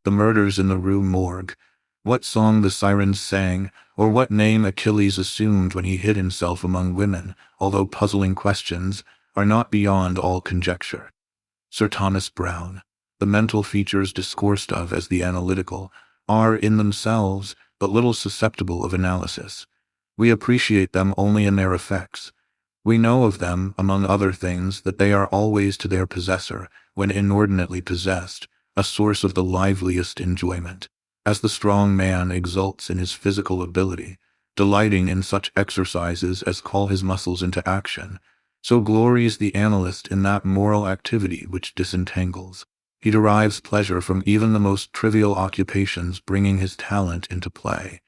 the murders in the Rue Morgue, what song the sirens sang, or what name Achilles assumed when he hid himself among women, although puzzling questions, are not beyond all conjecture. Sir Thomas Browne. The mental features discoursed of as the analytical are in themselves but little susceptible of analysis. We appreciate them only in their effects. We know of them, among other things, that they are always to their possessor, when inordinately possessed, a source of the liveliest enjoyment. As the strong man exults in his physical ability, delighting in such exercises as call his muscles into action, so glories the analyst in that moral activity which disentangles. He derives pleasure from even the most trivial occupations, bringing his talent into play.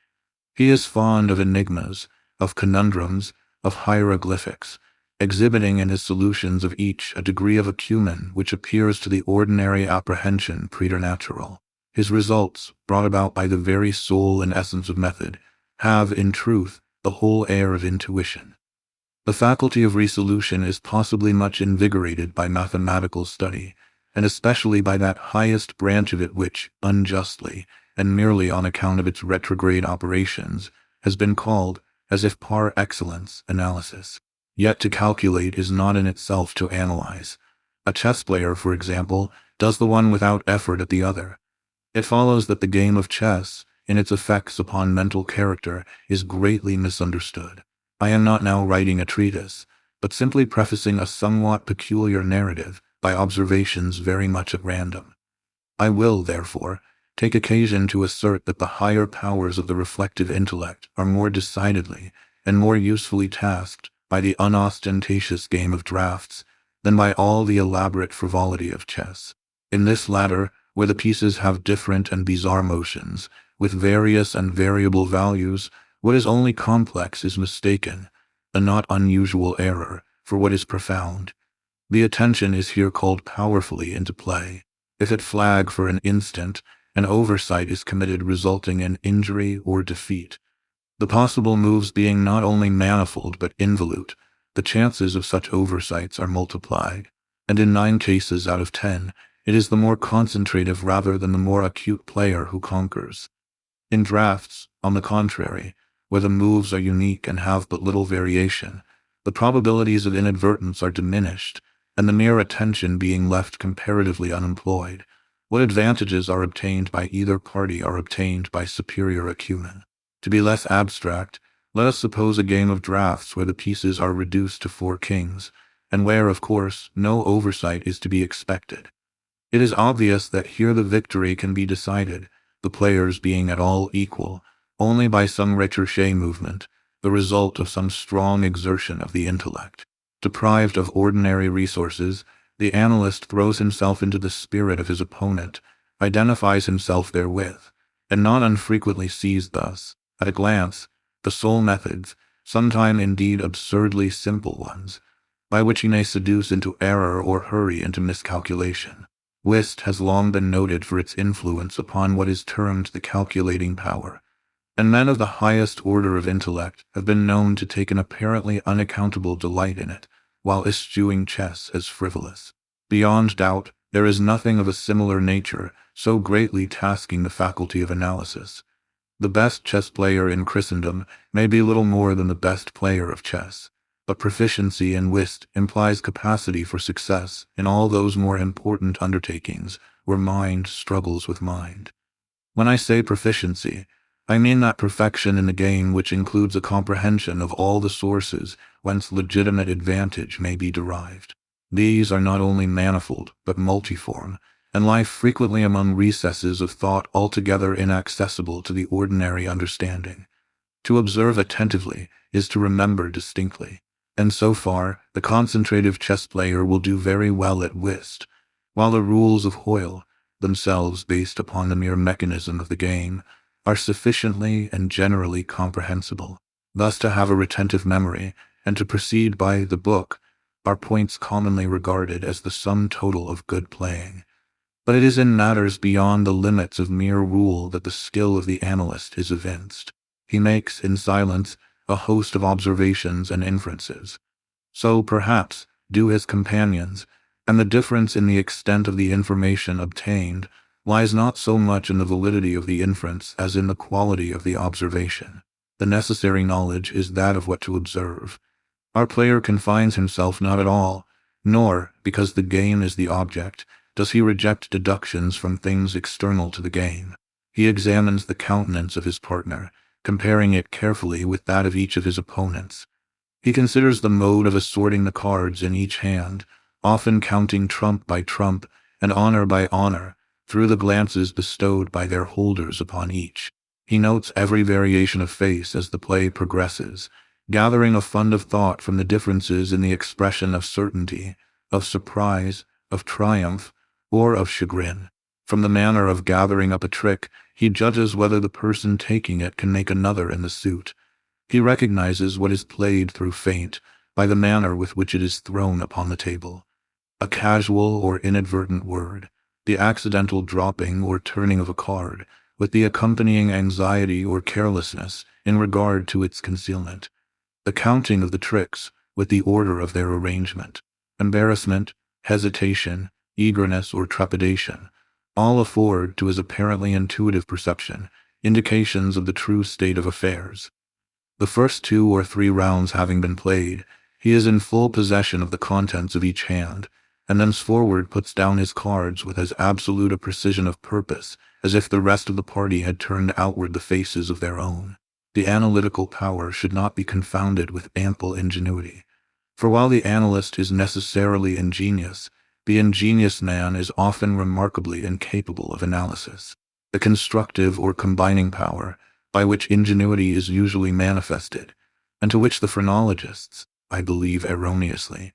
He is fond of enigmas, of conundrums, of hieroglyphics, exhibiting in his solutions of each a degree of acumen which appears to the ordinary apprehension preternatural. His results, brought about by the very soul and essence of method, have, in truth, the whole air of intuition. The faculty of resolution is possibly much invigorated by mathematical study, and especially by that highest branch of it which, unjustly, and merely on account of its retrograde operations, has been called, as if par excellence, analysis. Yet to calculate is not in itself to analyze. A chess player, for example, does the one without effort at the other. It follows that the game of chess, in its effects upon mental character, is greatly misunderstood. I am not now writing a treatise, but simply prefacing a somewhat peculiar narrative by observations very much at random. I will, therefore, take occasion to assert that the higher powers of the reflective intellect are more decidedly and more usefully tasked by the unostentatious game of draughts than by all the elaborate frivolity of chess. In this latter, where the pieces have different and bizarre motions, with various and variable values, what is only complex is mistaken, a not unusual error, for what is profound. The attention is here called powerfully into play. If it flag for an instant, an oversight is committed resulting in injury or defeat. The possible moves being not only manifold but involute, the chances of such oversights are multiplied, and in 9 cases out of 10, it is the more concentrative rather than the more acute player who conquers. In drafts, on the contrary, where the moves are unique and have but little variation, the probabilities of inadvertence are diminished, and the mere attention being left comparatively unemployed, what advantages are obtained by either party are obtained by superior acumen. To be less abstract, let us suppose a game of draughts where the pieces are reduced to 4 kings, and where, of course, no oversight is to be expected. It is obvious that here the victory can be decided, the players being at all equal, only by some recherche movement, the result of some strong exertion of the intellect. Deprived of ordinary resources, the analyst throws himself into the spirit of his opponent, identifies himself therewith, and not unfrequently sees thus, at a glance, the sole methods, sometime indeed absurdly simple ones, by which he may seduce into error or hurry into miscalculation. Whist has long been noted for its influence upon what is termed the calculating power, and men of the highest order of intellect have been known to take an apparently unaccountable delight in it, while eschewing chess as frivolous. Beyond doubt, there is nothing of a similar nature so greatly tasking the faculty of analysis. The best chess player in Christendom may be little more than the best player of chess, but proficiency in whist implies capacity for success in all those more important undertakings where mind struggles with mind. When I say proficiency, I mean that perfection in the game which includes a comprehension of all the sources whence legitimate advantage may be derived. These are not only manifold but multiform, and lie frequently among recesses of thought altogether inaccessible to the ordinary understanding. To observe attentively is to remember distinctly, and so far the concentrative chess player will do very well at whist, while the rules of Hoyle, themselves based upon the mere mechanism of the game, are sufficiently and generally comprehensible. Thus to have a retentive memory, and to proceed by the book, are points commonly regarded as the sum total of good playing. But it is in matters beyond the limits of mere rule that the skill of the analyst is evinced. He makes, in silence, a host of observations and inferences. So, perhaps, do his companions, and the difference in the extent of the information obtained lies not so much in the validity of the inference as in the quality of the observation. The necessary knowledge is that of what to observe. Our player confines himself not at all, nor, because the game is the object, does he reject deductions from things external to the game. He examines the countenance of his partner, comparing it carefully with that of each of his opponents. He considers the mode of assorting the cards in each hand, often counting trump by trump and honor by honor, through the glances bestowed by their holders upon each. He notes every variation of face as the play progresses, gathering a fund of thought from the differences in the expression of certainty, of surprise, of triumph, or of chagrin. From the manner of gathering up a trick, he judges whether the person taking it can make another in the suit. He recognizes what is played through feint by the manner with which it is thrown upon the table. A casual or inadvertent word, the accidental dropping or turning of a card, with the accompanying anxiety or carelessness in regard to its concealment. The counting of the tricks, with the order of their arrangement. Embarrassment, hesitation, eagerness, or trepidation, all afford to his apparently intuitive perception indications of the true state of affairs. The first 2 or 3 rounds having been played, he is in full possession of the contents of each hand, and thenceforward puts down his cards with as absolute a precision of purpose as if the rest of the party had turned outward the faces of their own. The analytical power should not be confounded with ample ingenuity. For while the analyst is necessarily ingenious, the ingenious man is often remarkably incapable of analysis. The constructive or combining power, by which ingenuity is usually manifested, and to which the phrenologists, I believe erroneously,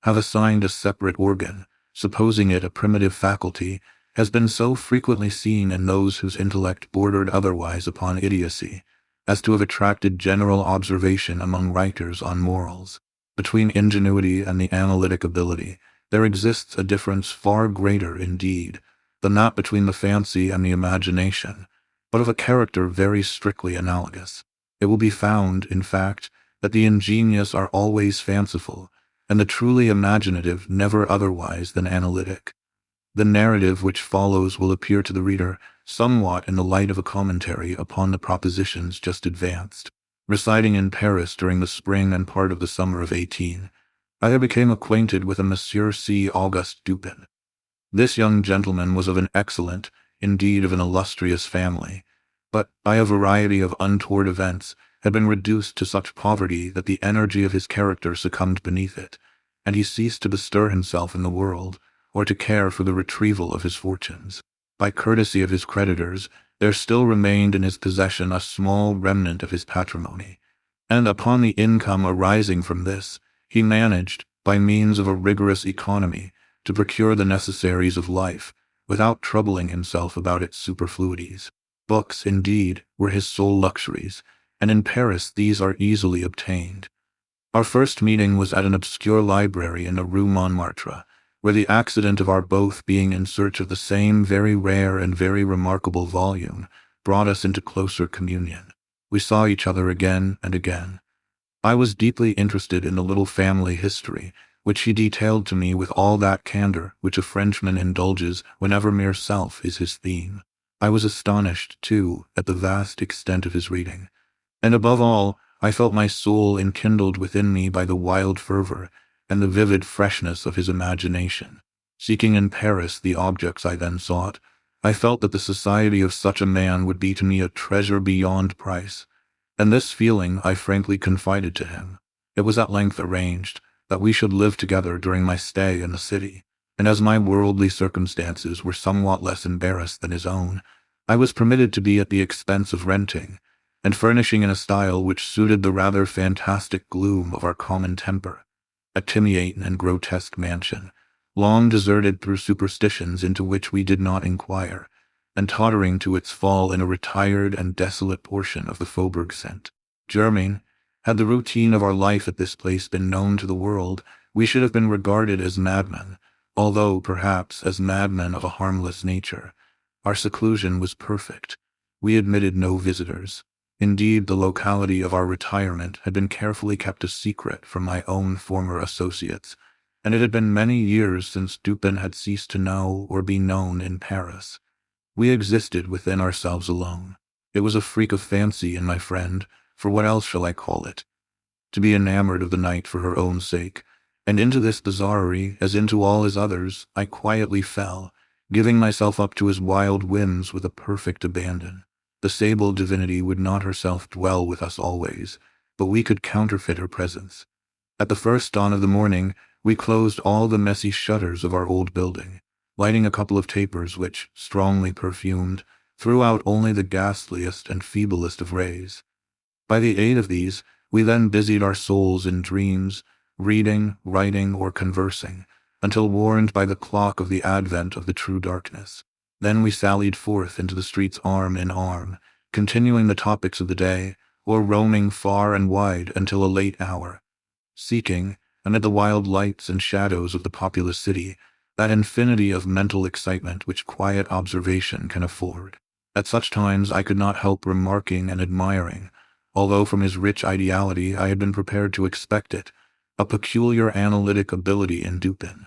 have assigned a separate organ, supposing it a primitive faculty, has been so frequently seen in those whose intellect bordered otherwise upon idiocy, as to have attracted general observation among writers on morals. Between ingenuity and the analytic ability, there exists a difference far greater, indeed, than that between the fancy and the imagination, but of a character very strictly analogous. It will be found, in fact, that the ingenious are always fanciful, and the truly imaginative never otherwise than analytic. The narrative which follows will appear to the reader somewhat in the light of a commentary upon the propositions just advanced. Residing in Paris during the spring and part of the summer of 18, I became acquainted with a Monsieur C. Auguste Dupin. This young gentleman was of an excellent, indeed of an illustrious family, but by a variety of untoward events had been reduced to such poverty that the energy of his character succumbed beneath it, and he ceased to bestir himself in the world, or to care for the retrieval of his fortunes. By courtesy of his creditors, there still remained in his possession a small remnant of his patrimony, and upon the income arising from this, he managed, by means of a rigorous economy, to procure the necessaries of life, without troubling himself about its superfluities. Books, indeed, were his sole luxuries, and in Paris these are easily obtained. Our first meeting was at an obscure library in the Rue Montmartre, where the accident of our both being in search of the same very rare and very remarkable volume brought us into closer communion. We saw each other again and again. I was deeply interested in the little family history, which he detailed to me with all that candor which a Frenchman indulges whenever mere self is his theme. I was astonished, too, at the vast extent of his reading, and above all, I felt my soul enkindled within me by the wild fervor and the vivid freshness of his imagination. Seeking in Paris the objects I then sought, I felt that the society of such a man would be to me a treasure beyond price, and this feeling I frankly confided to him. It was at length arranged that we should live together during my stay in the city, and as my worldly circumstances were somewhat less embarrassed than his own, I was permitted to be at the expense of renting, and furnishing in a style which suited the rather fantastic gloom of our common temper, a timid and grotesque mansion, long deserted through superstitions into which we did not inquire, and tottering to its fall in a retired and desolate portion of the Faubourg Saint Germain. Had the routine of our life at this place been known to the world, we should have been regarded as madmen, although, perhaps, as madmen of a harmless nature. Our seclusion was perfect. We admitted no visitors. Indeed, the locality of our retirement had been carefully kept a secret from my own former associates, and it had been many years since Dupin had ceased to know or be known in Paris. We existed within ourselves alone. It was a freak of fancy in my friend, for what else shall I call it? To be enamored of the night for her own sake, and into this bizarrerie, as into all his others, I quietly fell, giving myself up to his wild whims with a perfect abandon. The sable divinity would not herself dwell with us always, but we could counterfeit her presence. At the first dawn of the morning, we closed all the messy shutters of our old building, lighting a couple of tapers which, strongly perfumed, threw out only the ghastliest and feeblest of rays. By the aid of these, we then busied our souls in dreams, reading, writing, or conversing, until warned by the clock of the advent of the true darkness. Then we sallied forth into the streets arm in arm, continuing the topics of the day, or roaming far and wide until a late hour, seeking, amid the wild lights and shadows of the populous city, that infinity of mental excitement which quiet observation can afford. At such times I could not help remarking and admiring, although from his rich ideality I had been prepared to expect it, a peculiar analytic ability in Dupin.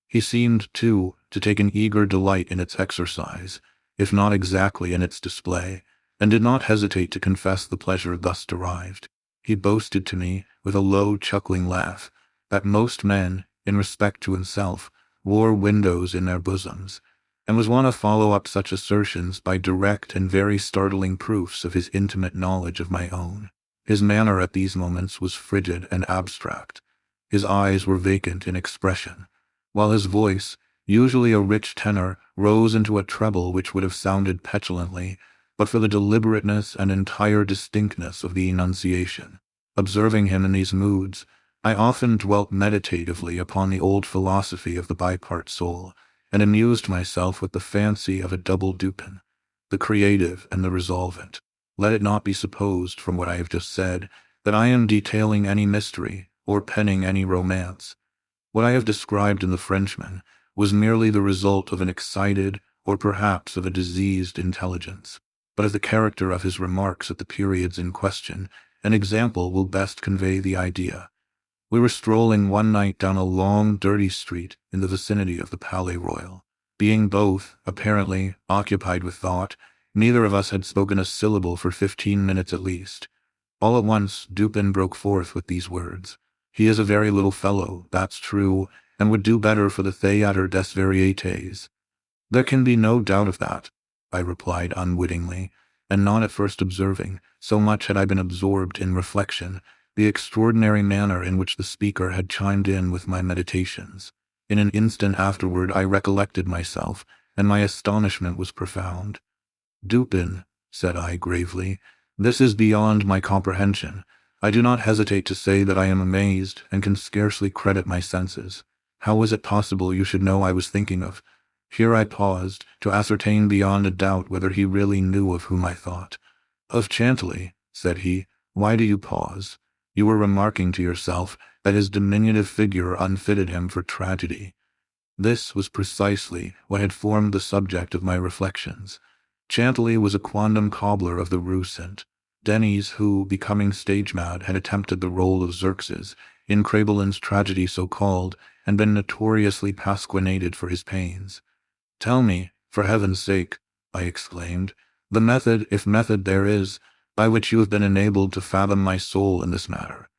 He seemed, too, to take an eager delight in its exercise, if not exactly in its display, and did not hesitate to confess the pleasure thus derived. He boasted to me, with a low, chuckling laugh, that most men, in respect to himself, wore windows in their bosoms, and was wont to follow up such assertions by direct and very startling proofs of his intimate knowledge of my own. His manner at these moments was frigid and abstract. His eyes were vacant in expression, while his voice, usually a rich tenor, rose into a treble which would have sounded petulantly, but for the deliberateness and entire distinctness of the enunciation. Observing him in these moods, I often dwelt meditatively upon the old philosophy of the bipart soul, and amused myself with the fancy of a double Dupin, the creative and the resolvent. Let it not be supposed, from what I have just said, that I am detailing any mystery, or penning any romance. What I have described in The Frenchman was merely the result of an excited, or perhaps of a diseased intelligence. But as the character of his remarks at the periods in question, an example will best convey the idea. We were strolling one night down a long, dirty street in the vicinity of the Palais Royal. Being both, apparently, occupied with thought, neither of us had spoken a syllable for 15 minutes at least. All at once, Dupin broke forth with these words. "He is a very little fellow, that's true, and would do better for the Théâtre des Variétés." "There can be no doubt of that," I replied unwittingly, and not at first observing, so much had I been absorbed in reflection, the extraordinary manner in which the speaker had chimed in with my meditations. In an instant afterward I recollected myself, and my astonishment was profound. "Dupin," said I gravely, "this is beyond my comprehension. I do not hesitate to say that I am amazed, and can scarcely credit my senses. How was it possible you should know I was thinking of—" Here I paused, to ascertain beyond a doubt whether he really knew of whom I thought. "Of Chantilly," said he. "Why do you pause? You were remarking to yourself that his diminutive figure unfitted him for tragedy." This was precisely what had formed the subject of my reflections. Chantilly was a quondam cobbler of the Rue St. Denis who, becoming stage-mad, had attempted the role of Xerxes, in Crabelin's tragedy so called, and been notoriously pasquinated for his pains. "Tell me, for heaven's sake," I exclaimed, "the method, if method there is, by which you have been enabled to fathom my soul in this matter."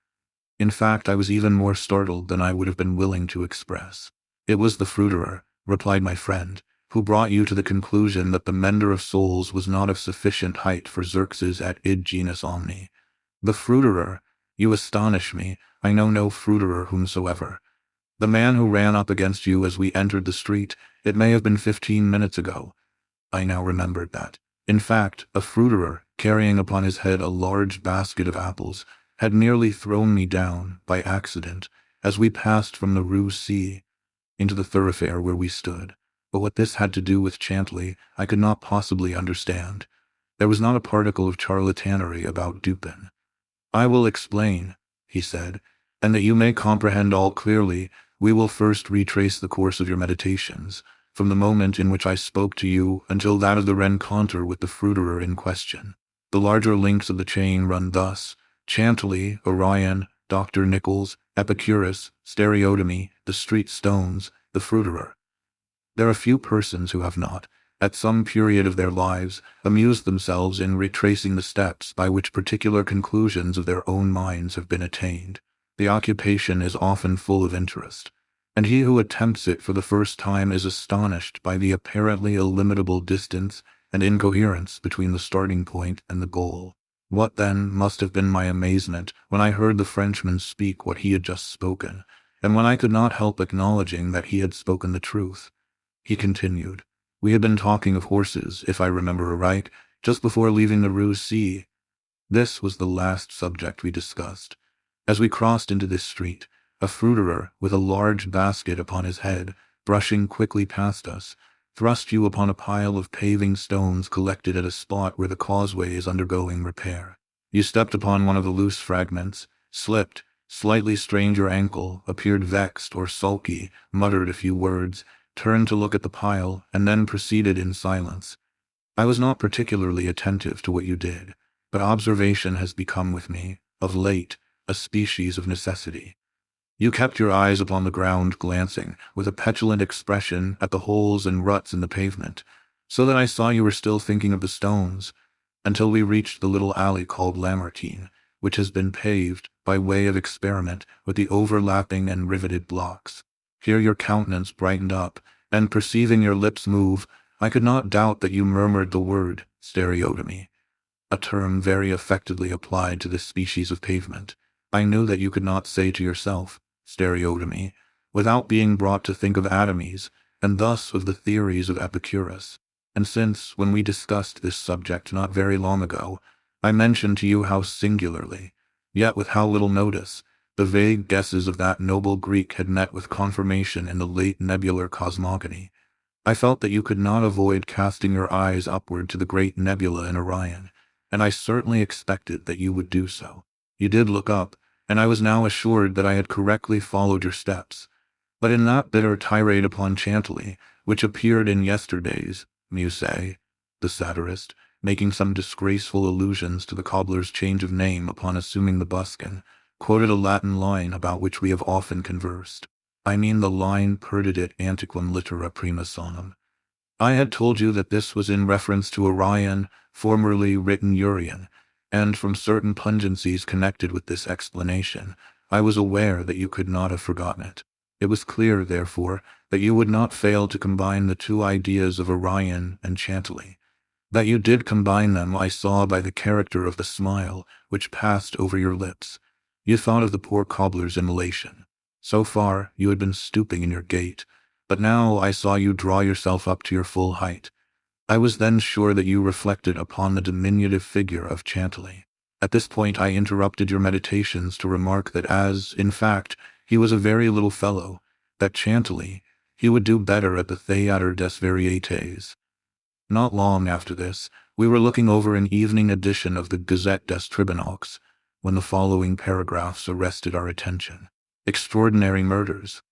In fact, I was even more startled than I would have been willing to express. "It was the fruiterer," replied my friend, "who brought you to the conclusion that the mender of souls was not of sufficient height for Xerxes at id genus omni." "The fruiterer? You astonish me. I know no fruiterer whomsoever." "The man who ran up against you as we entered the street, it may have been 15 minutes ago." I now remembered that. In fact, a fruiterer, carrying upon his head a large basket of apples, had nearly thrown me down, by accident, as we passed from the Rue C. into the thoroughfare where we stood. But what this had to do with Chantilly, I could not possibly understand. There was not a particle of charlatanerie about Dupin. "I will explain," he said, "and that you may comprehend all clearly, we will first retrace the course of your meditations, from the moment in which I spoke to you until that of the rencontre with the fruiterer in question. The larger links of the chain run thus: Chantilly, Orion, Dr. Nichols, Epicurus, stereotomy, the street stones, the fruiterer. There are few persons who have not, at some period of their lives, amused themselves in retracing the steps by which particular conclusions of their own minds have been attained. The occupation is often full of interest, and he who attempts it for the first time is astonished by the apparently illimitable distance and incoherence between the starting point and the goal. What, then, must have been my amazement when I heard the Frenchman speak what he had just spoken, and when I could not help acknowledging that he had spoken the truth. He continued, "We had been talking of horses, if I remember aright, just before leaving the Rue C. This was the last subject we discussed. As we crossed into this street, a fruiterer, with a large basket upon his head, brushing quickly past us, thrust you upon a pile of paving stones collected at a spot where the causeway is undergoing repair. You stepped upon one of the loose fragments, slipped, slightly strained your ankle, appeared vexed or sulky, muttered a few words, turned to look at the pile, and then proceeded in silence. I was not particularly attentive to what you did, but observation has become with me, of late, a species of necessity. You kept your eyes upon the ground, glancing, with a petulant expression, at the holes and ruts in the pavement, so that I saw you were still thinking of the stones, until we reached the little alley called Lamartine, which has been paved, by way of experiment, with the overlapping and riveted blocks. Here your countenance brightened up, and perceiving your lips move, I could not doubt that you murmured the word stereotomy, a term very affectedly applied to this species of pavement. I knew that you could not say to yourself, stereotomy, without being brought to think of atomies, and thus of the theories of Epicurus. And since, when we discussed this subject not very long ago, I mentioned to you how singularly, yet with how little notice, the vague guesses of that noble Greek had met with confirmation in the late nebular cosmogony, I felt that you could not avoid casting your eyes upward to the great nebula in Orion, and I certainly expected that you would do so. You did look up, and I was now assured that I had correctly followed your steps. But in that bitter tirade upon Chantilly, which appeared in yesterday's Musée, the satirist, making some disgraceful allusions to the cobbler's change of name upon assuming the buskin, quoted a Latin line about which we have often conversed. I mean the line perdidit antiquum littera prima sonum. I had told you that this was in reference to Orion, formerly written Urian, and from certain pungencies connected with this explanation, I was aware that you could not have forgotten it. It was clear, therefore, that you would not fail to combine the two ideas of Orion and Chantilly. That you did combine them I saw by the character of the smile which passed over your lips. You thought of the poor cobbler's immolation. So far, you had been stooping in your gait, but now I saw you draw yourself up to your full height. I was then sure that you reflected upon the diminutive figure of Chantilly. At this point I interrupted your meditations to remark that as, in fact, he was a very little fellow, that Chantilly, he would do better at the Théâtre des Variétés. Not long after this, we were looking over an evening edition of the Gazette des Tribunaux, when the following paragraphs arrested our attention. Extraordinary murders.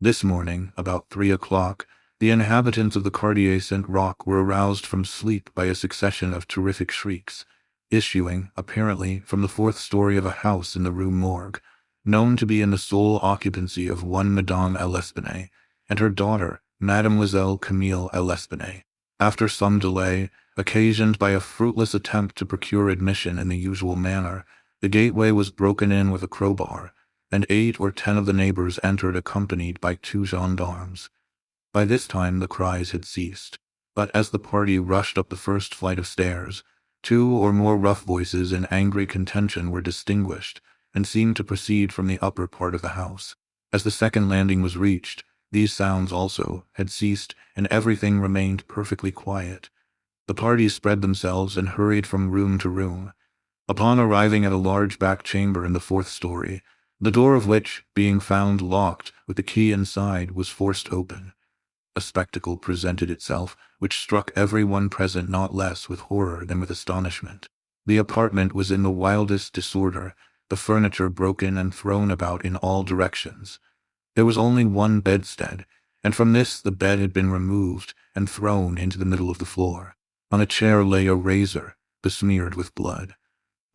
This morning, about 3 o'clock, the inhabitants of the Quartier Saint-Roch were aroused from sleep by a succession of terrific shrieks, issuing, apparently, from the fourth story of a house in the Rue Morgue, known to be in the sole occupancy of one Madame L'Espanaye, and her daughter, Mademoiselle Camille L'Espanaye. After some delay, occasioned by a fruitless attempt to procure admission in the usual manner, the gateway was broken in with a crowbar, and 8 or 10 of the neighbors entered accompanied by 2 gendarmes. By this time the cries had ceased, but as the party rushed up the first flight of stairs, 2 or more rough voices in angry contention were distinguished, and seemed to proceed from the upper part of the house. As the second landing was reached, these sounds also had ceased, and everything remained perfectly quiet. The party spread themselves and hurried from room to room. Upon arriving at a large back chamber in the 4th story, the door of which, being found locked with the key inside, was forced open, a spectacle presented itself which struck every one present not less with horror than with astonishment. The apartment was in the wildest disorder, the furniture broken and thrown about in all directions. There was only one bedstead, and from this the bed had been removed and thrown into the middle of the floor. On a chair lay a razor, besmeared with blood.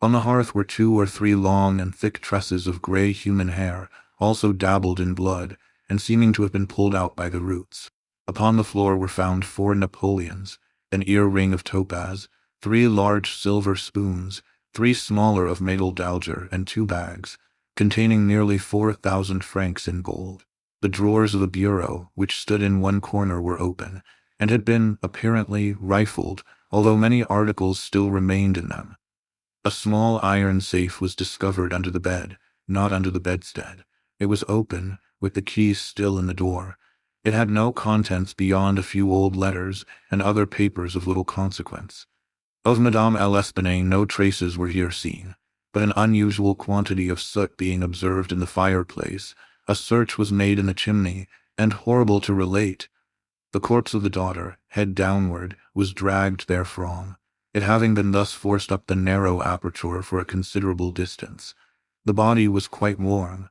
On the hearth were 2 or 3 long and thick tresses of grey human hair, also dabbled in blood, and seeming to have been pulled out by the roots. Upon the floor were found 4 Napoleons, an ear-ring of topaz, 3 large silver spoons, 3 smaller of metal-dalger, and 2 bags, containing nearly 4,000 francs in gold. The drawers of the bureau, which stood in one corner, were open, and had been, apparently, rifled, although many articles still remained in them. A small iron safe was discovered under the bed, not under the bedstead. It was open, with the key still in the door. It had no contents beyond a few old letters and other papers of little consequence. Of Madame L'Espanaye no traces were here seen, but an unusual quantity of soot being observed in the fireplace, a search was made in the chimney, and, horrible to relate, the corpse of the daughter, head downward, was dragged therefrom, it having been thus forced up the narrow aperture for a considerable distance. The body was quite warm.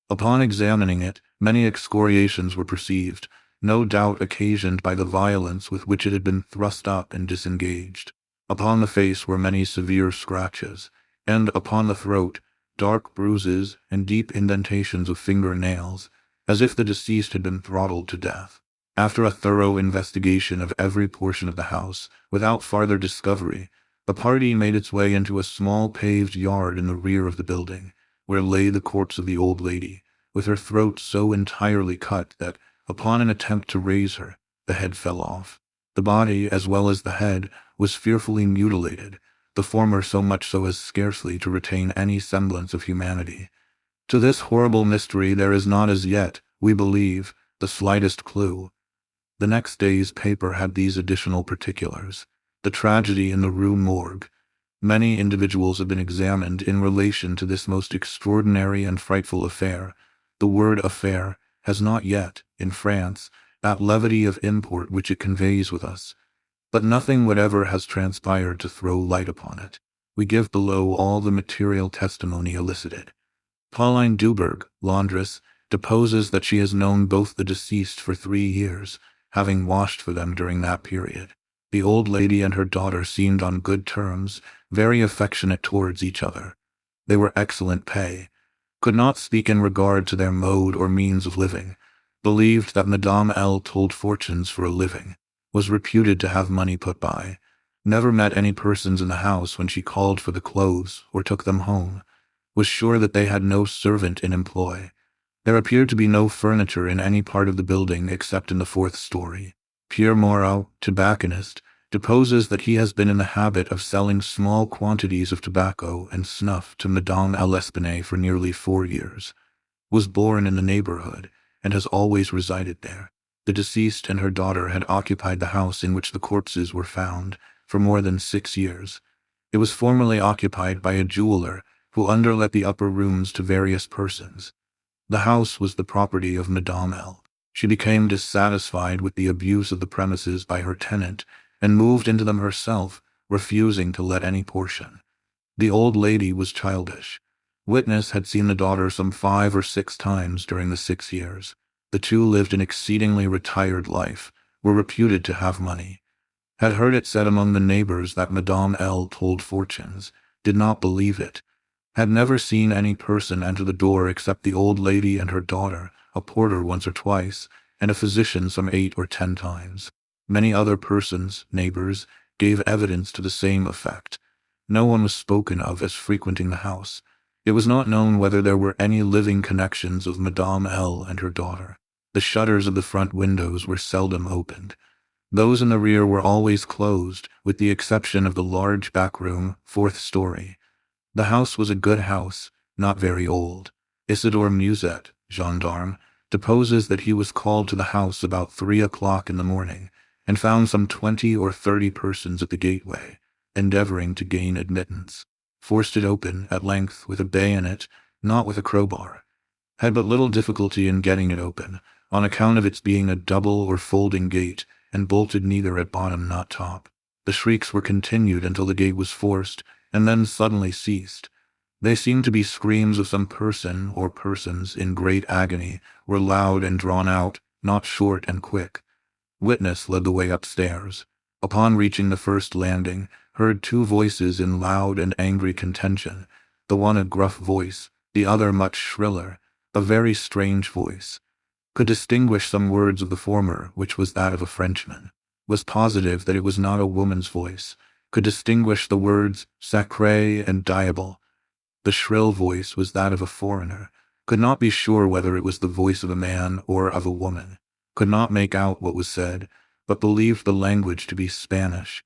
Upon examining it, many excoriations were perceived, no doubt occasioned by the violence with which it had been thrust up and disengaged. Upon the face were many severe scratches, and upon the throat, dark bruises and deep indentations of finger-nails, as if the deceased had been throttled to death. After a thorough investigation of every portion of the house, without farther discovery, the party made its way into a small paved yard in the rear of the building, where lay the corpse of the old lady, with her throat so entirely cut that, upon an attempt to raise her, the head fell off. The body, as well as the head, was fearfully mutilated, the former so much so as scarcely to retain any semblance of humanity. To this horrible mystery there is not as yet, we believe, the slightest clue. The next day's paper had these additional particulars. The tragedy in the Rue Morgue. Many individuals have been examined in relation to this most extraordinary and frightful affair. The word affair has not yet, in France, that levity of import which it conveys with us, but nothing whatever has transpired to throw light upon it. We give below all the material testimony elicited. Pauline Duberg, laundress, deposes that she has known both the deceased for 3 years, having washed for them during that period. The old lady and her daughter seemed on good terms, very affectionate towards each other. They were excellent pay, could not speak in regard to their mode or means of living, believed that Madame L. told fortunes for a living, was reputed to have money put by, never met any persons in the house when she called for the clothes or took them home, was sure that they had no servant in employ. There appeared to be no furniture in any part of the building except in the 4th story. Pierre Moreau, tobacconist, deposes that he has been in the habit of selling small quantities of tobacco and snuff to Madame L'Espanaye for nearly 4 years, was born in the neighborhood, and has always resided there. The deceased and her daughter had occupied the house in which the corpses were found for more than 6 years. It was formerly occupied by a jeweler who underlet the upper rooms to various persons. The house was the property of Madame L. She became dissatisfied with the abuse of the premises by her tenant, and moved into them herself, refusing to let any portion. The old lady was childish. Witness had seen the daughter some 5 or 6 times during the 6 years. The two lived an exceedingly retired life, were reputed to have money, had heard it said among the neighbors that Madame L. told fortunes, did not believe it, had never seen any person enter the door except the old lady and her daughter, a porter once or twice, and a physician some 8 or 10 times. Many other persons, neighbors, gave evidence to the same effect. No one was spoken of as frequenting the house. It was not known whether there were any living connections of Madame L. and her daughter. The shutters of the front windows were seldom opened. Those in the rear were always closed, with the exception of the large back room, 4th story. The house was a good house, not very old. Isidore Musette, gendarme, deposes that he was called to the house about 3 o'clock in the morning, and found some 20 or 30 persons at the gateway, endeavoring to gain admittance. Forced it open, at length, with a bayonet, not with a crowbar. Had but little difficulty in getting it open, on account of its being a double or folding gate, and bolted neither at bottom nor top. The shrieks were continued until the gate was forced, and then suddenly ceased. They seemed to be screams of some person or persons in great agony, were loud and drawn out, not short and quick. Witness led the way upstairs. Upon reaching the first landing, heard 2 voices in loud and angry contention, the one a gruff voice, the other much shriller, a very strange voice. Could distinguish some words of the former, which was that of a Frenchman. was positive that it was not a woman's voice, could distinguish the words sacré and diable. The shrill voice was that of a foreigner, could not be sure whether it was the voice of a man or of a woman, could not make out what was said, but believed the language to be Spanish.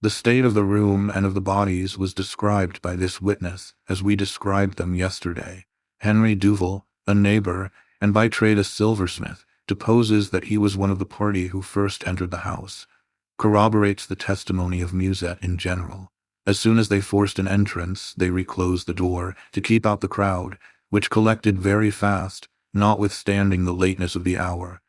The state of the room and of the bodies was described by this witness as we described them yesterday. Henry Duval, a neighbor, and by trade a silversmith, deposes that he was one of the party who first entered the house, corroborates the testimony of Musette in general. As soon as they forced an entrance, they reclosed the door to keep out the crowd, which collected very fast, notwithstanding the lateness of the hour.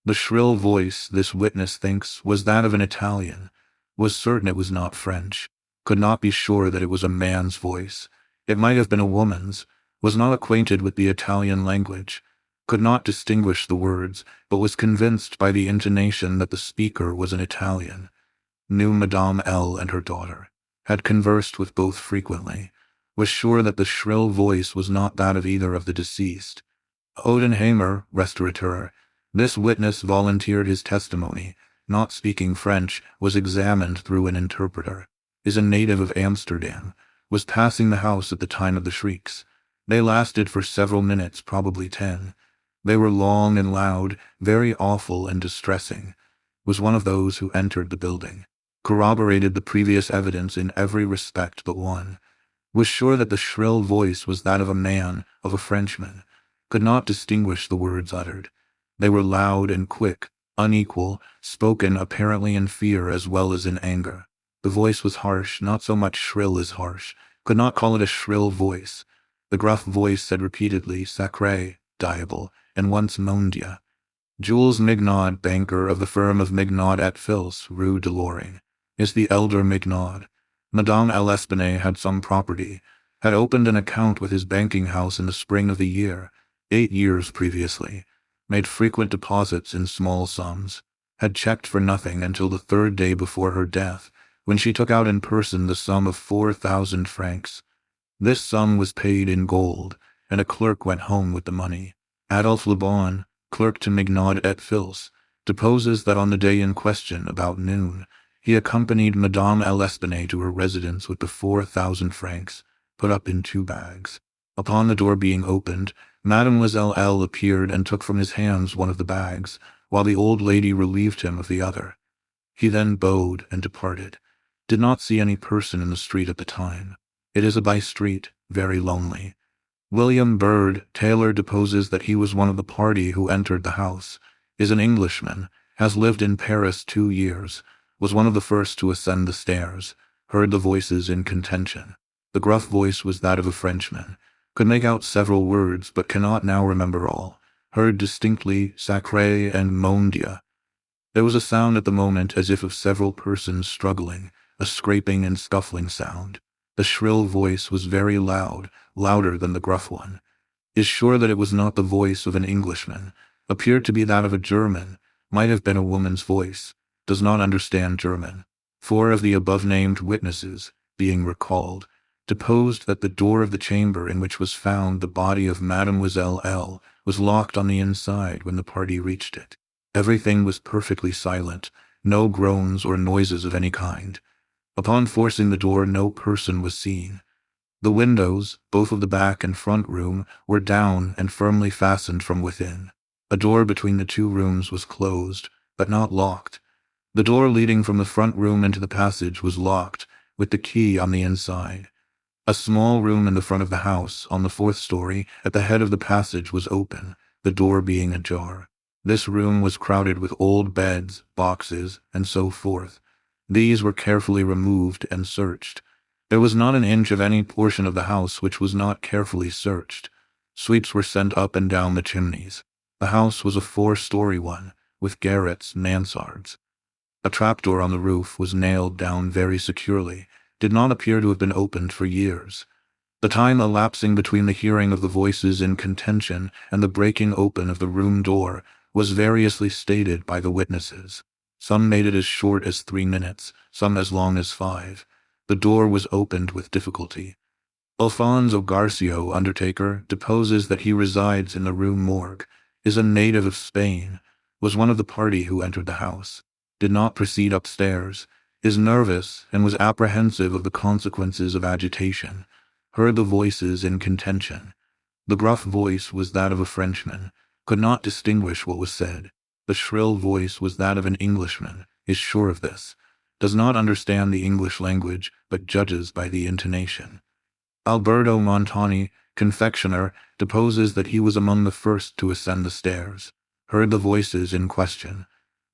The shrill voice, this witness thinks, was that of an Italian, was certain it was not French, could not be sure that it was a man's voice. It might have been a woman's, was not acquainted with the Italian language, could not distinguish the words, but was convinced by the intonation that the speaker was an Italian, knew Madame L. and her daughter, had conversed with both frequently, was sure that the shrill voice was not that of either of the deceased. Odenheimer, restaurateur, this witness volunteered his testimony, not speaking French, was examined through an interpreter, is a native of Amsterdam, was passing the house at the time of the shrieks. They lasted for several minutes, probably 10. They were long and loud, very awful and distressing. Was one of those who entered the building. Corroborated the previous evidence in every respect but one. Was sure that the shrill voice was that of a man, of a Frenchman. Could not distinguish the words uttered. They were loud and quick, unequal, spoken apparently in fear as well as in anger. The voice was harsh, not so much shrill as harsh. Could not call it a shrill voice. The gruff voice said repeatedly, sacré, diable, and once mon Dieu. Jules Mignaud, banker of the firm of Mignaud et Fils, Rue de Loring, is the elder Mignaud. Madame L'Espanaye had some property, had opened an account with his banking house in the spring of the year, 8 years previously, made frequent deposits in small sums, had checked for nothing until the 3rd day before her death, when she took out in person the sum of 4,000 francs. This sum was paid in gold, and a clerk went home with the money. Adolphe Lebon, clerk to Mignaud et Fils, deposes that on the day in question, about noon, he accompanied Madame L'Espanaye to her residence with the 4,000 francs, put up in 2 bags. Upon the door being opened, Mademoiselle L. appeared and took from his hands one of the bags, while the old lady relieved him of the other. He then bowed and departed. Did not see any person in the street at the time. It is a by-street, very lonely. William Bird, tailor, deposes that he was one of the party who entered the house, is an Englishman, has lived in Paris 2 years, was one of the first to ascend the stairs, heard the voices in contention. The gruff voice was that of a Frenchman, could make out several words but cannot now remember all, heard distinctly sacré and mon Dieu. There was a sound at the moment as if of several persons struggling, a scraping and scuffling sound. The shrill voice was very loud, louder than the gruff one. Is sure that it was not the voice of an Englishman, appeared to be that of a German, might have been a woman's voice, does not understand German. 4 of the above-named witnesses, being recalled, deposed that the door of the chamber in which was found the body of Mademoiselle L. was locked on the inside when the party reached it. Everything was perfectly silent, no groans or noises of any kind. Upon forcing the door, no person was seen. The windows, both of the back and front room, were down and firmly fastened from within. A door between the 2 rooms was closed, but not locked. The door leading from the front room into the passage was locked, with the key on the inside. A small room in the front of the house, on the 4th story, at the head of the passage was open, the door being ajar. This room was crowded with old beds, boxes, and so forth. These were carefully removed and searched. There was not an inch of any portion of the house which was not carefully searched. Sweeps were sent up and down the chimneys. The house was a 4-story one, with garrets, mansards. A trapdoor on the roof was nailed down very securely, did not appear to have been opened for years. The time elapsing between the hearing of the voices in contention and the breaking open of the room door was variously stated by the witnesses. Some made it as short as 3 minutes, some as long as 5. The door was opened with difficulty. Alfonso Garcio, undertaker, deposes that he resides in the Rue Morgue, is a native of Spain, was one of the party who entered the house. did not proceed upstairs, is nervous and was apprehensive of the consequences of agitation, heard the voices in contention. The gruff voice was that of a Frenchman, could not distinguish what was said. The shrill voice was that of an Englishman, is sure of this, does not understand the English language, but judges by the intonation. Alberto Montani, confectioner, deposes that he was among the first to ascend the stairs, heard the voices in question.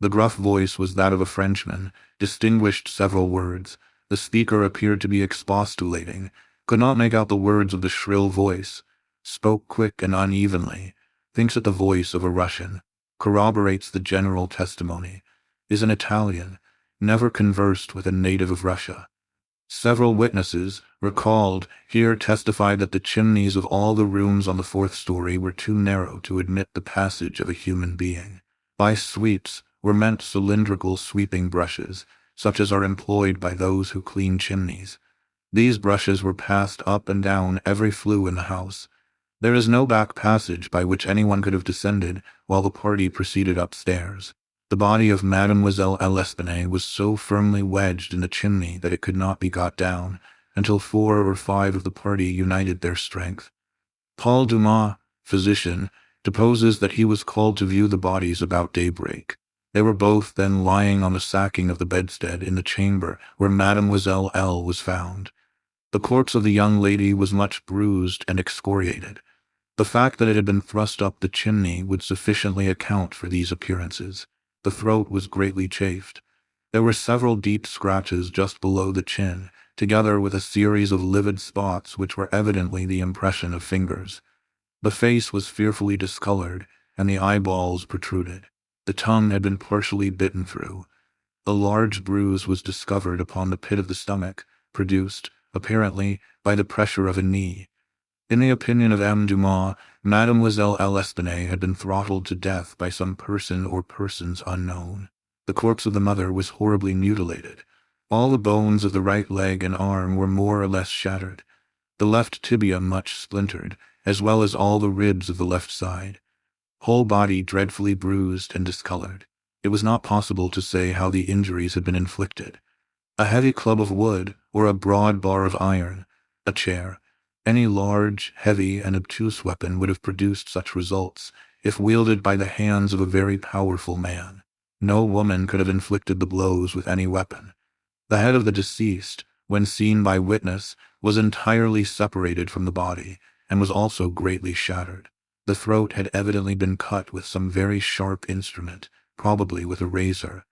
The gruff voice was that of a Frenchman, distinguished several words. The speaker appeared to be expostulating, could not make out the words of the shrill voice, spoke quick and unevenly, thinks it the voice of a Russian, corroborates the general testimony, is an Italian, never conversed with a native of Russia. Several witnesses, recalled here, testified that the chimneys of all the rooms on the fourth story were too narrow to admit the passage of a human being. By sweeps were meant cylindrical sweeping brushes, such as are employed by those who clean chimneys. These brushes were passed up and down every flue in the house. There is no back passage by which anyone could have descended while the party proceeded upstairs. The body of Mademoiselle L'Espanaye was so firmly wedged in the chimney that it could not be got down, until 4 or 5 of the party united their strength. Paul Dumas, physician, deposes that he was called to view the bodies about daybreak. They were both then lying on the sacking of the bedstead in the chamber where Mademoiselle L. was found. The corpse of the young lady was much bruised and excoriated. The fact that it had been thrust up the chimney would sufficiently account for these appearances. The throat was greatly chafed. There were several deep scratches just below the chin, together with a series of livid spots which were evidently the impression of fingers. The face was fearfully discolored, and the eyeballs protruded. The tongue had been partially bitten through. A large bruise was discovered upon the pit of the stomach, produced, apparently, by the pressure of a knee. In the opinion of M. Dumas, Mademoiselle L'Espanaye had been throttled to death by some person or persons unknown. The corpse of the mother was horribly mutilated. All the bones of the right leg and arm were more or less shattered, the left tibia much splintered, as well as all the ribs of the left side. Whole body dreadfully bruised and discolored. It was not possible to say how the injuries had been inflicted. A heavy club of wood, or a broad bar of iron, a chair, any large, heavy, and obtuse weapon would have produced such results, if wielded by the hands of a very powerful man. No woman could have inflicted the blows with any weapon. The head of the deceased, when seen by witness, was entirely separated from the body, and was also greatly shattered. The throat had evidently been cut with some very sharp instrument, probably with a razor.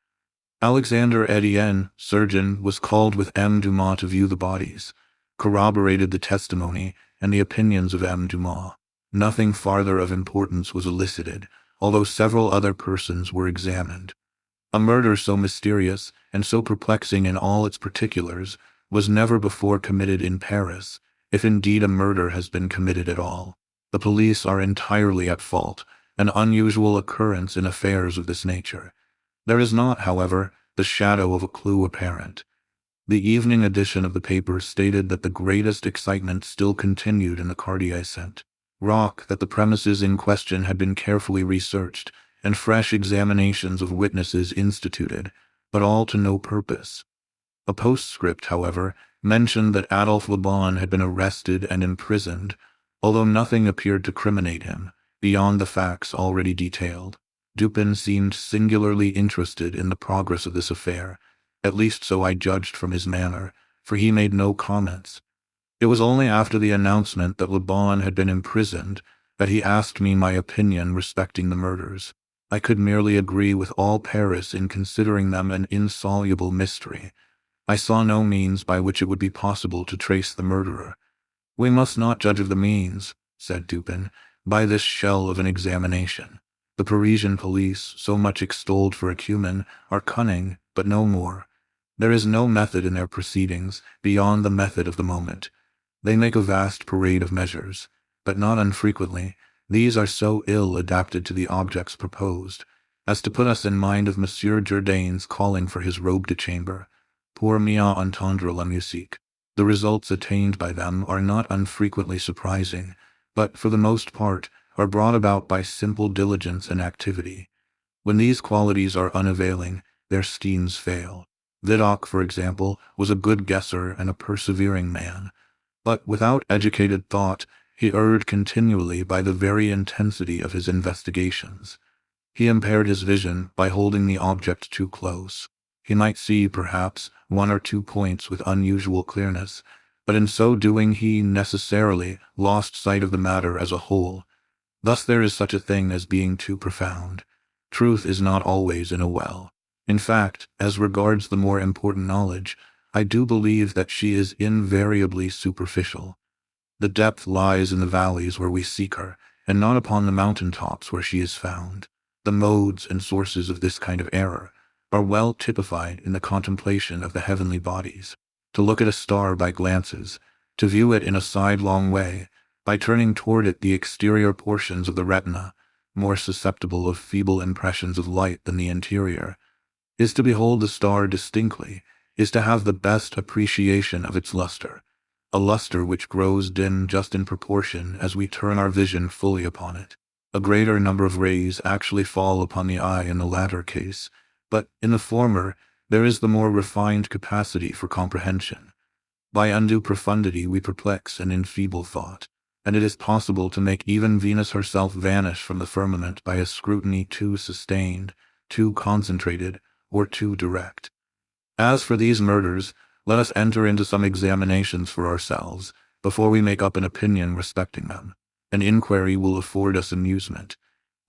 Alexander Etienne, surgeon, was called with M. Dumas to view the bodies, corroborated the testimony and the opinions of M. Dumas. Nothing farther of importance was elicited, although several other persons were examined. A murder so mysterious and so perplexing in all its particulars was never before committed in Paris, if indeed a murder has been committed at all. The police are entirely at fault, an unusual occurrence in affairs of this nature. There is not, however, the shadow of a clue apparent. The evening edition of the paper stated that the greatest excitement still continued in the Quartier Saint Roch, that the premises in question had been carefully researched, and fresh examinations of witnesses instituted, but all to no purpose. A postscript, however, mentioned that Adolphe Le Bon had been arrested and imprisoned, although nothing appeared to criminate him, beyond the facts already detailed. Dupin seemed singularly interested in the progress of this affair, at least so I judged from his manner, for he made no comments. It was only after the announcement that Le Bon had been imprisoned that he asked me my opinion respecting the murders. I could merely agree with all Paris in considering them an insoluble mystery. I saw no means by which it would be possible to trace the murderer. "We must not judge of the means," said Dupin, "by this shell of an examination. The Parisian police, so much extolled for acumen, are cunning, but no more. There is no method in their proceedings beyond the method of the moment. They make a vast parade of measures, but not unfrequently these are so ill adapted to the objects proposed, as to put us in mind of Monsieur Jourdain's calling for his robe de chambre, pour mieux entendre la musique. The results attained by them are not unfrequently surprising, but, for the most part, are brought about by simple diligence and activity. When these qualities are unavailing, their schemes fail. Vidocq, for example, was a good guesser and a persevering man, but without educated thought, he erred continually by the very intensity of his investigations. He impaired his vision by holding the object too close. He might see, perhaps, one or two points with unusual clearness, but in so doing he necessarily lost sight of the matter as a whole. Thus there is such a thing as being too profound. Truth is not always in a well. In fact, as regards the more important knowledge, I do believe that she is invariably superficial. The depth lies in the valleys where we seek her, and not upon the mountain tops where she is found. The modes and sources of this kind of error are well typified in the contemplation of the heavenly bodies. To look at a star by glances, to view it in a sidelong way, by turning toward it the exterior portions of the retina, more susceptible of feeble impressions of light than the interior, is to behold the star distinctly, is to have the best appreciation of its luster, a luster which grows dim just in proportion as we turn our vision fully upon it. A greater number of rays actually fall upon the eye in the latter case, but in the former there is the more refined capacity for comprehension. By undue profundity we perplex and enfeeble thought, and it is possible to make even Venus herself vanish from the firmament by a scrutiny too sustained, too concentrated, or too direct. As for these murders, let us enter into some examinations for ourselves, before we make up an opinion respecting them. An inquiry will afford us amusement.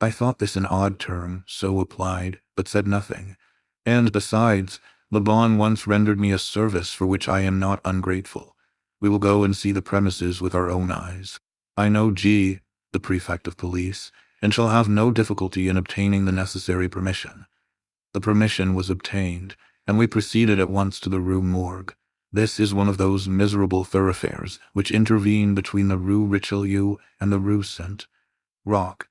I thought this an odd term, so applied, but said nothing. And besides, Le Bon once rendered me a service for which I am not ungrateful. We will go and see the premises with our own eyes. I know G, the prefect of police, and shall have no difficulty in obtaining the necessary permission. The permission was obtained, and we proceeded at once to the Rue Morgue. This is one of those miserable thoroughfares which intervene between the Rue Richelieu and the Rue Saint-Roch.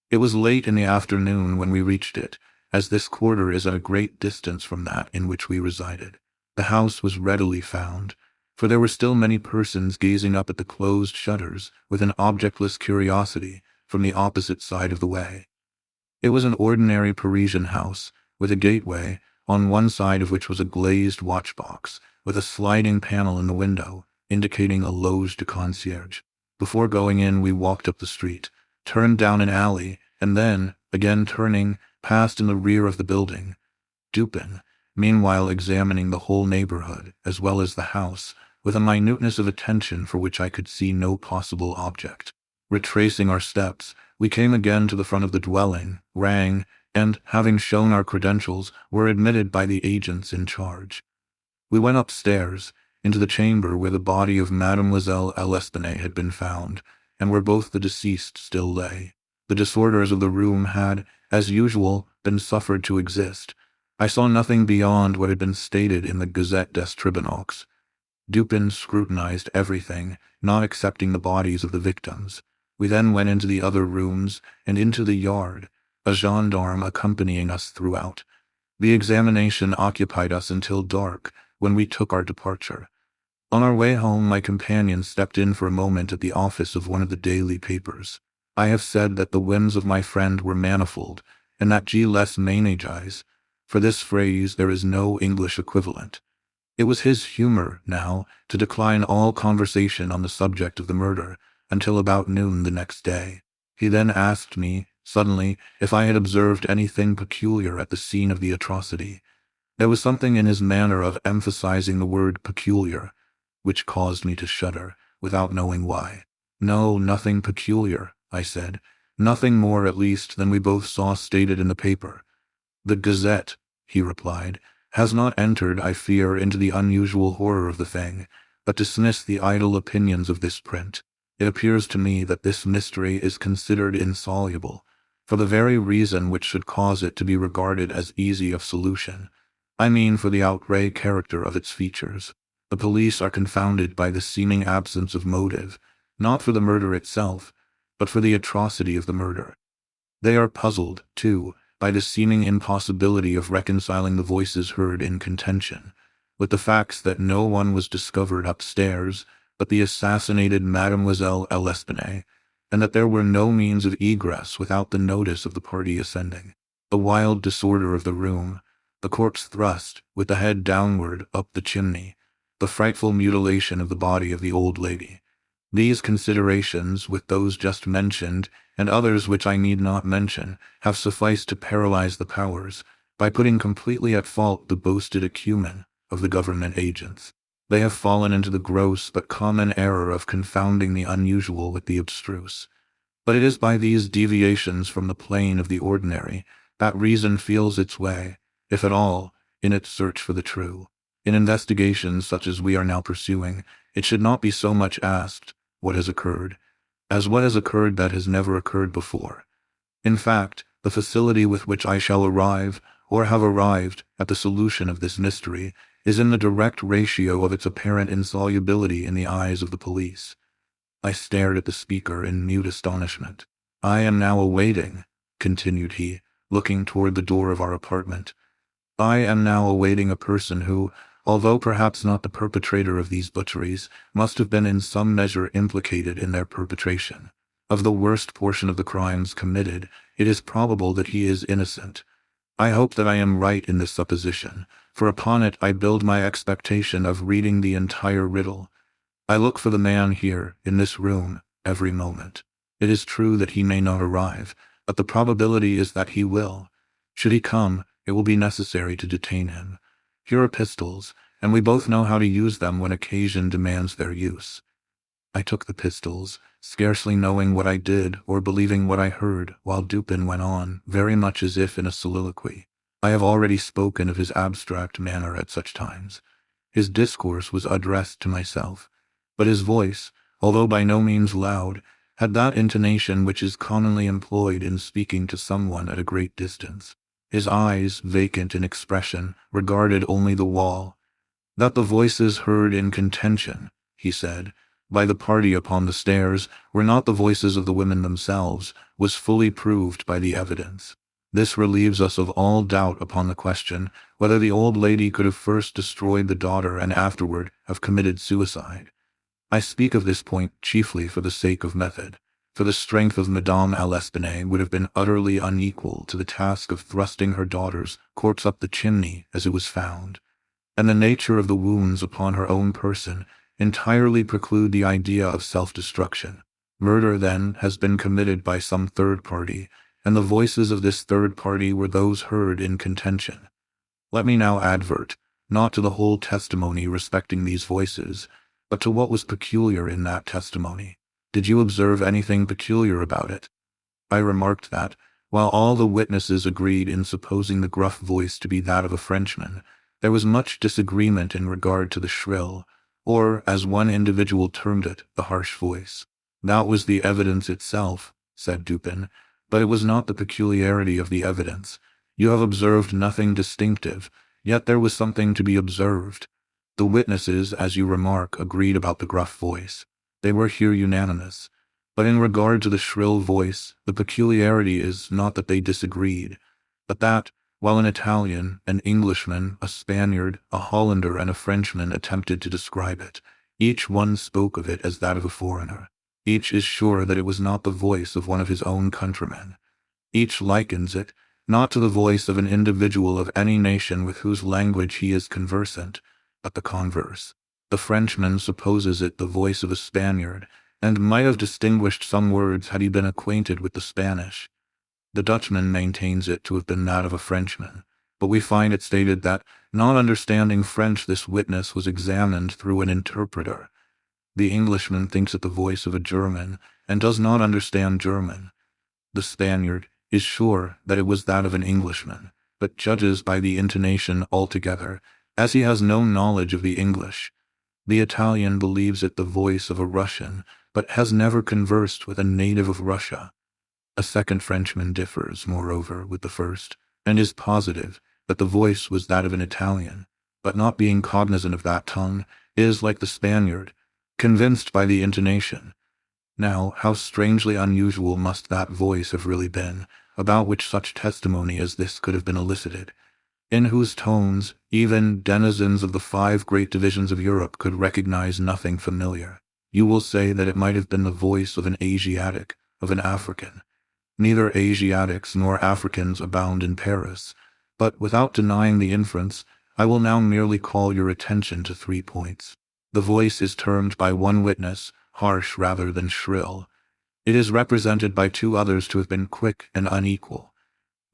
It was late in the afternoon when we reached it, as this quarter is at a great distance from that in which we resided. The house was readily found, for there were still many persons gazing up at the closed shutters with an objectless curiosity from the opposite side of the way. It was an ordinary Parisian house, with a gateway, on one side of which was a glazed watchbox, with a sliding panel in the window, indicating a loge de concierge. Before going in we walked up the street, turned down an alley, and then, again turning, passed in the rear of the building. Dupin, meanwhile examining the whole neighborhood, as well as the house, with a minuteness of attention for which I could see no possible object. Retracing our steps, we came again to the front of the dwelling, rang, and, having shown our credentials, were admitted by the agents in charge. We went upstairs, into the chamber where the body of Mademoiselle L'Espanaye had been found, and where both the deceased still lay. The disorders of the room had, as usual, been suffered to exist. I saw nothing beyond what had been stated in the Gazette des Tribunaux. Dupin scrutinized everything, not excepting the bodies of the victims. We then went into the other rooms and into the yard, a gendarme accompanying us throughout. The examination occupied us until dark, when we took our departure. On our way home my companion stepped in for a moment at the office of one of the daily papers. I have said that the whims of my friend were manifold, and that G les ménages. For this phrase there is no English equivalent. It was his humor, now, to decline all conversation on the subject of the murder, until about noon the next day. He then asked me, suddenly, if I had observed anything peculiar at the scene of the atrocity. There was something in his manner of emphasizing the word peculiar, which caused me to shudder, without knowing why. No, nothing peculiar, I said. Nothing more, at least, than we both saw stated in the paper. The Gazette, he replied, has not entered, I fear, into the unusual horror of the thing, but dismissed the idle opinions of this print. It appears to me that this mystery is considered insoluble, for the very reason which should cause it to be regarded as easy of solution. I mean for the outre character of its features. The police are confounded by the seeming absence of motive, not for the murder itself, but for the atrocity of the murder. They are puzzled, too, by the seeming impossibility of reconciling the voices heard in contention, with the facts that no one was discovered upstairs but the assassinated Mademoiselle L'Espanaye, and that there were no means of egress without the notice of the party ascending. The wild disorder of the room, the corpse thrust, with the head downward, up the chimney, the frightful mutilation of the body of the old lady. These considerations, with those just mentioned, and others which I need not mention, have sufficed to paralyze the powers, by putting completely at fault the boasted acumen of the government agents. They have fallen into the gross but common error of confounding the unusual with the abstruse. But it is by these deviations from the plane of the ordinary that reason feels its way, if at all, in its search for the true. In investigations such as we are now pursuing, it should not be so much asked, what has occurred, as what has occurred that has never occurred before. In fact, the facility with which I shall arrive, or have arrived, at the solution of this mystery is in the direct ratio of its apparent insolubility in the eyes of the police. I stared at the speaker in mute astonishment. I am now awaiting, continued he, looking toward the door of our apartment. I am now awaiting a person who, although perhaps not the perpetrator of these butcheries, must have been in some measure implicated in their perpetration. Of the worst portion of the crimes committed, it is probable that he is innocent. I hope that I am right in this supposition, for upon it I build my expectation of reading the entire riddle. I look for the man here, in this room, every moment. It is true that he may not arrive, but the probability is that he will. Should he come, it will be necessary to detain him. Here are pistols, and we both know how to use them when occasion demands their use. I took the pistols, scarcely knowing what I did or believing what I heard, while Dupin went on, very much as if in a soliloquy. I have already spoken of his abstract manner at such times. His discourse was addressed to myself, but his voice, although by no means loud, had that intonation which is commonly employed in speaking to someone at a great distance. His eyes, vacant in expression, regarded only the wall. That the voices heard in contention, he said, by the party upon the stairs, were not the voices of the women themselves, was fully proved by the evidence. This relieves us of all doubt upon the question whether the old lady could have first destroyed the daughter and afterward have committed suicide. I speak of this point chiefly for the sake of method, for the strength of Madame L'Espanaye would have been utterly unequal to the task of thrusting her daughter's corpse up the chimney as it was found, and the nature of the wounds upon her own person entirely preclude the idea of self-destruction. Murder, then, has been committed by some third party, and the voices of this third party were those heard in contention. Let me now advert, not to the whole testimony respecting these voices, but to what was peculiar in that testimony. Did you observe anything peculiar about it? I remarked that, while all the witnesses agreed in supposing the gruff voice to be that of a Frenchman, there was much disagreement in regard to the shrill, or, as one individual termed it, the harsh voice. That was the evidence itself, said Dupin, but it was not the peculiarity of the evidence. You have observed nothing distinctive, yet there was something to be observed. The witnesses, as you remark, agreed about the gruff voice. They were here unanimous. But in regard to the shrill voice, the peculiarity is not that they disagreed, but that, while an Italian, an Englishman, a Spaniard, a Hollander, and a Frenchman attempted to describe it, each one spoke of it as that of a foreigner. Each is sure that it was not the voice of one of his own countrymen. Each likens it, not to the voice of an individual of any nation with whose language he is conversant, but the converse. The Frenchman supposes it the voice of a Spaniard, and might have distinguished some words had he been acquainted with the Spanish. The Dutchman maintains it to have been that of a Frenchman, but we find it stated that, not understanding French, this witness was examined through an interpreter. The Englishman thinks it the voice of a German, and does not understand German. The Spaniard is sure that it was that of an Englishman, but judges by the intonation altogether, as he has no knowledge of the English. The Italian believes it the voice of a Russian, but has never conversed with a native of Russia. A second Frenchman differs, moreover, with the first, and is positive that the voice was that of an Italian, but not being cognizant of that tongue, is, like the Spaniard, convinced by the intonation. Now, how strangely unusual must that voice have really been, about which such testimony as this could have been elicited, in whose tones even denizens of the 5 great divisions of Europe could recognize nothing familiar. You will say that it might have been the voice of an Asiatic, of an African. Neither Asiatics nor Africans abound in Paris, But without denying the inference, I will now merely call your attention to 3 points. The voice is termed by one witness harsh rather than shrill. It is represented by 2 others to have been quick and unequal.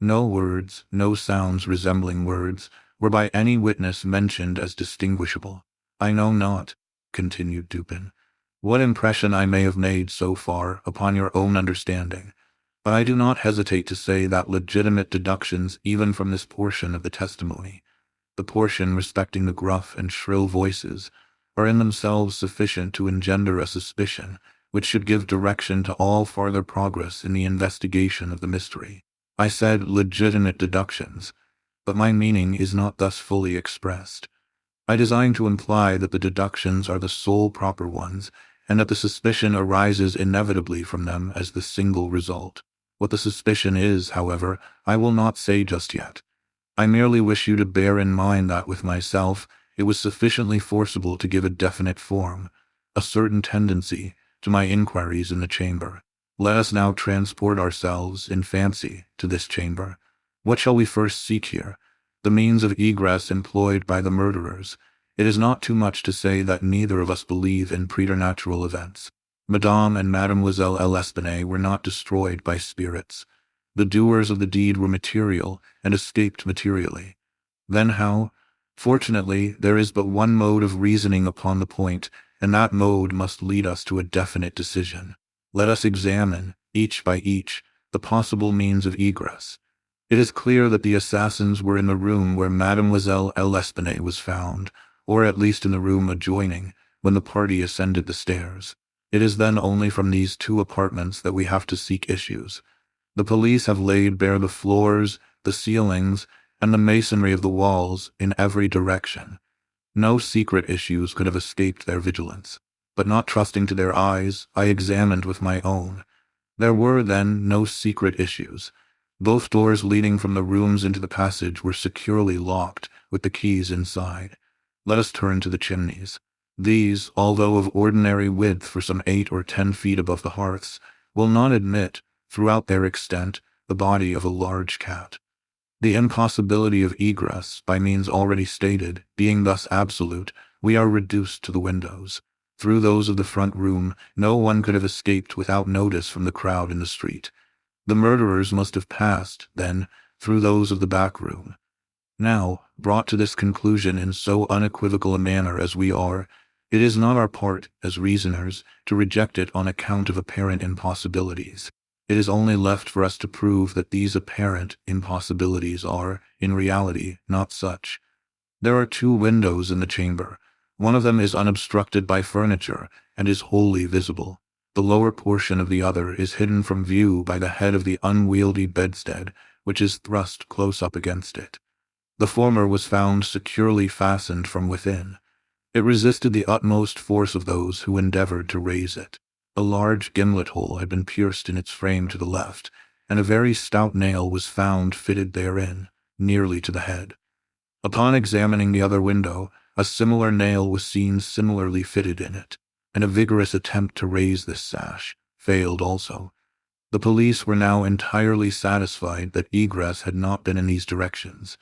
No words, no sounds resembling words, were by any witness mentioned as distinguishable. I know not, continued Dupin, what impression I may have made so far upon your own understanding, but I do not hesitate to say that legitimate deductions even from this portion of the testimony, the portion respecting the gruff and shrill voices, are in themselves sufficient to engender a suspicion which should give direction to all farther progress in the investigation of the mystery. I said legitimate deductions, but my meaning is not thus fully expressed. I design to imply that the deductions are the sole proper ones, and that the suspicion arises inevitably from them as the single result. What the suspicion is, however, I will not say just yet. I merely wish you to bear in mind that with myself, it was sufficiently forcible to give a definite form, a certain tendency, to my inquiries in the chamber. Let us now transport ourselves, in fancy, to this chamber. What shall we first seek here? The means of egress employed by the murderers. It is not too much to say that neither of us believe in preternatural events. Madame and Mademoiselle L'Espanaye were not destroyed by spirits. The doers of the deed were material, and escaped materially. Then how? Fortunately, there is but one mode of reasoning upon the point, and that mode must lead us to a definite decision. Let us examine, each by each, the possible means of egress. It is clear that the assassins were in the room where Mademoiselle L'Espanaye was found, or at least in the room adjoining, when the party ascended the stairs. It is then only from these 2 apartments that we have to seek issues. The police have laid bare the floors, the ceilings, and the masonry of the walls in every direction. No secret issues could have escaped their vigilance. But not trusting to their eyes, I examined with my own. There were, then, no secret issues. Both doors leading from the rooms into the passage were securely locked, with the keys inside. Let us turn to the chimneys. These, although of ordinary width for some 8 or 10 feet above the hearths, will not admit, throughout their extent, the body of a large cat. The impossibility of egress, by means already stated, being thus absolute, we are reduced to the windows. Through those of the front room, no one could have escaped without notice from the crowd in the street. The murderers must have passed, then, through those of the back room. Now, brought to this conclusion in so unequivocal a manner as we are, it is not our part, as reasoners, to reject it on account of apparent impossibilities. It is only left for us to prove that these apparent impossibilities are, in reality, not such. There are 2 windows in the chamber. One of them is unobstructed by furniture, and is wholly visible. The lower portion of the other is hidden from view by the head of the unwieldy bedstead, which is thrust close up against it. The former was found securely fastened from within. It resisted the utmost force of those who endeavored to raise it. A large gimlet hole had been pierced in its frame to the left, and a very stout nail was found fitted therein, nearly to the head. Upon examining the other window, a similar nail was seen similarly fitted in it, and a vigorous attempt to raise this sash failed also. The police were now entirely satisfied that egress had not been in these directions,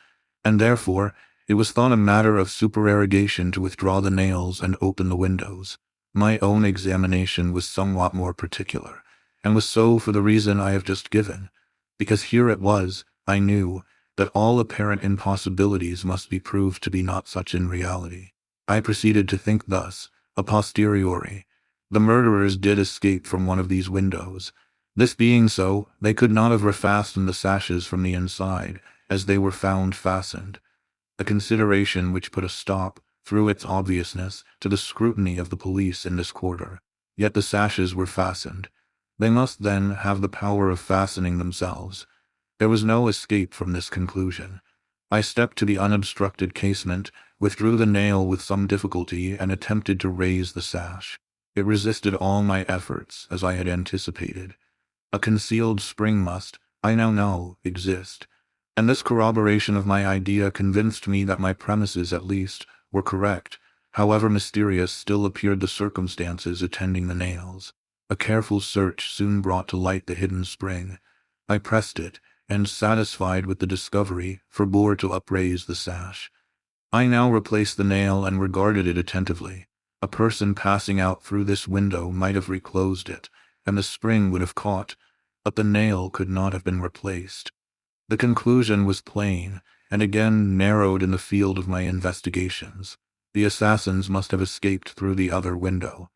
and therefore it was thought a matter of supererogation to withdraw the nails and open the windows. My own examination was somewhat more particular, and was so for the reason I have just given, because here it was, I knew, that all apparent impossibilities must be proved to be not such in reality. I proceeded to think thus, a posteriori. The murderers did escape from one of these windows. This being so, they could not have refastened the sashes from the inside, as they were found fastened, a consideration which put a stop, through its obviousness, to the scrutiny of the police in this quarter. Yet the sashes were fastened. They must, then, have the power of fastening themselves. There was no escape from this conclusion. I stepped to the unobstructed casement, withdrew the nail with some difficulty, and attempted to raise the sash. It resisted all my efforts, as I had anticipated. A concealed spring must, I now know, exist, and this corroboration of my idea convinced me that my premises, at least, were correct, however mysterious still appeared the circumstances attending the nails. A careful search soon brought to light the hidden spring. I pressed it, and, satisfied with the discovery, forbore to upraise the sash. I now replaced the nail and regarded it attentively. A person passing out through this window might have reclosed it, and the spring would have caught, but the nail could not have been replaced. The conclusion was plain, and again narrowed in the field of my investigations. The assassins must have escaped through the other window.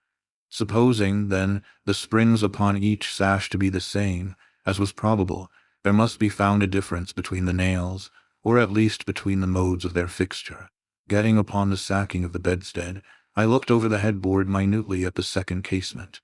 Supposing, then, the springs upon each sash to be the same, as was probable, there must be found a difference between the nails, or at least between the modes of their fixture. Getting upon the sacking of the bedstead, I looked over the headboard minutely at the second casement.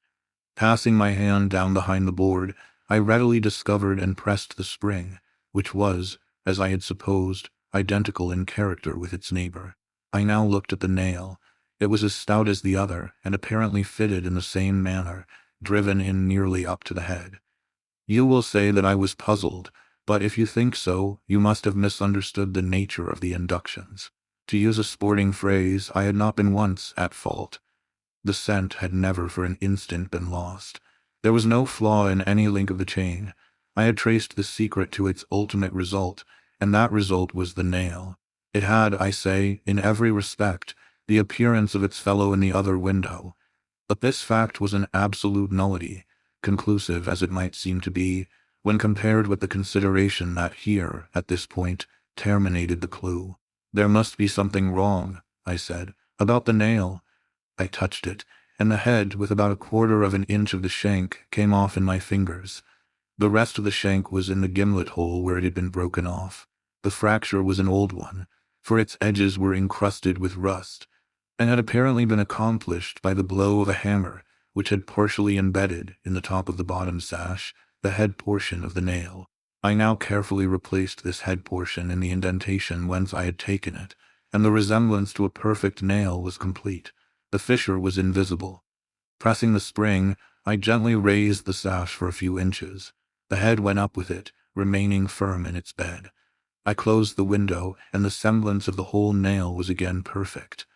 Passing my hand down behind the board, I readily discovered and pressed the spring, which was, as I had supposed, identical in character with its neighbor. I now looked at the nail. It was as stout as the other, and apparently fitted in the same manner, driven in nearly up to the head. You will say that I was puzzled, but if you think so, you must have misunderstood the nature of the inductions. To use a sporting phrase, I had not been once at fault. The scent had never for an instant been lost. There was no flaw in any link of the chain. I had traced the secret to its ultimate result, and that result was the nail. It had, I say, in every respect, the appearance of its fellow in the other window. But this fact was an absolute nullity, conclusive as it might seem to be, when compared with the consideration that here, at this point, terminated the clue. There must be something wrong, I said, about the nail. I touched it, and the head, with about 1/4 of an inch of the shank, came off in my fingers. The rest of the shank was in the gimlet hole where it had been broken off. The fracture was an old one, for its edges were encrusted with rust, and had apparently been accomplished by the blow of a hammer, which had partially embedded, in the top of the bottom sash, the head portion of the nail. I now carefully replaced this head portion in the indentation whence I had taken it, and the resemblance to a perfect nail was complete. The fissure was invisible. Pressing the spring, I gently raised the sash for a few inches. The head went up with it, remaining firm in its bed. I closed the window, and the semblance of the whole nail was again perfect.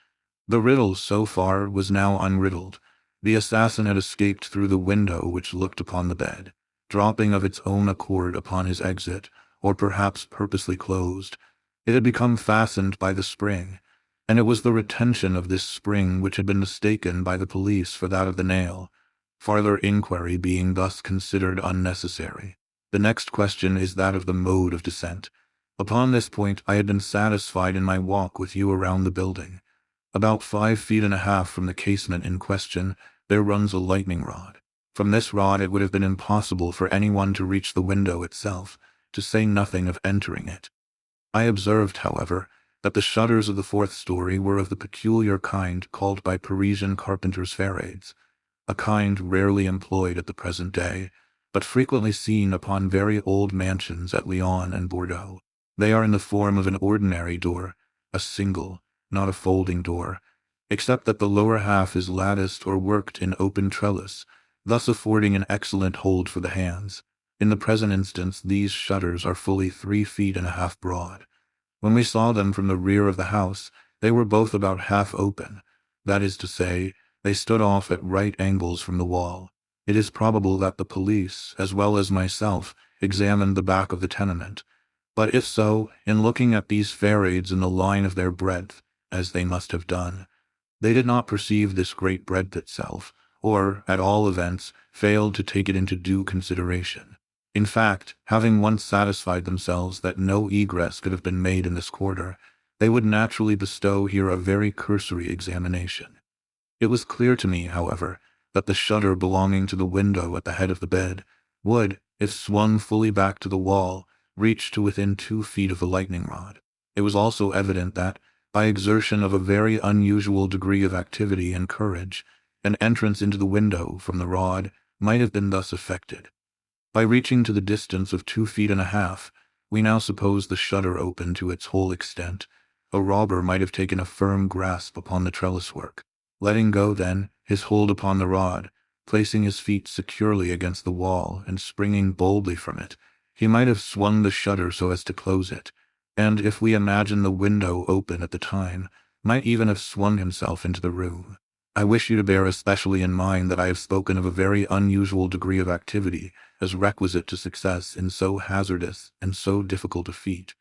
The riddle, so far, was now unriddled. The assassin had escaped through the window which looked upon the bed, dropping of its own accord upon his exit, or perhaps purposely closed. It had become fastened by the spring, and it was the retention of this spring which had been mistaken by the police for that of the nail, farther inquiry being thus considered unnecessary. The next question is that of the mode of descent. Upon this point I had been satisfied in my walk with you around the building. About 5 feet and a half from the casement in question, there runs a lightning rod. From this rod it would have been impossible for anyone to reach the window itself, to say nothing of entering it. I observed, however, that the shutters of the 4th story were of the peculiar kind called by Parisian carpenters ferrades, a kind rarely employed at the present day, but frequently seen upon very old mansions at Lyon and Bordeaux. They are in the form of an ordinary door, a single, not a folding door, except that the lower half is latticed or worked in open trellis, thus affording an excellent hold for the hands. In the present instance, these shutters are fully 3 feet and a half broad. When we saw them from the rear of the house, they were both about half open. That is to say, they stood off at right angles from the wall. It is probable that the police, as well as myself, examined the back of the tenement. But if so, in looking at these ferrades in the line of their breadth, as they must have done, they did not perceive this great breadth itself, or, at all events, failed to take it into due consideration. In fact, having once satisfied themselves that no egress could have been made in this quarter, they would naturally bestow here a very cursory examination. It was clear to me, however, that the shutter belonging to the window at the head of the bed would, if swung fully back to the wall, reach to within 2 feet of the lightning rod. It was also evident that, by exertion of a very unusual degree of activity and courage, an entrance into the window from the rod might have been thus effected. By reaching to the distance of 2 feet and a half, we now suppose the shutter open to its whole extent. A robber might have taken a firm grasp upon the trellis work, letting go, then, his hold upon the rod, placing his feet securely against the wall and springing boldly from it. He might have swung the shutter so as to close it, and, if we imagine the window open at the time, might even have swung himself into the room. I wish you to bear especially in mind that I have spoken of a very unusual degree of activity as requisite to success in so hazardous and so difficult a feat.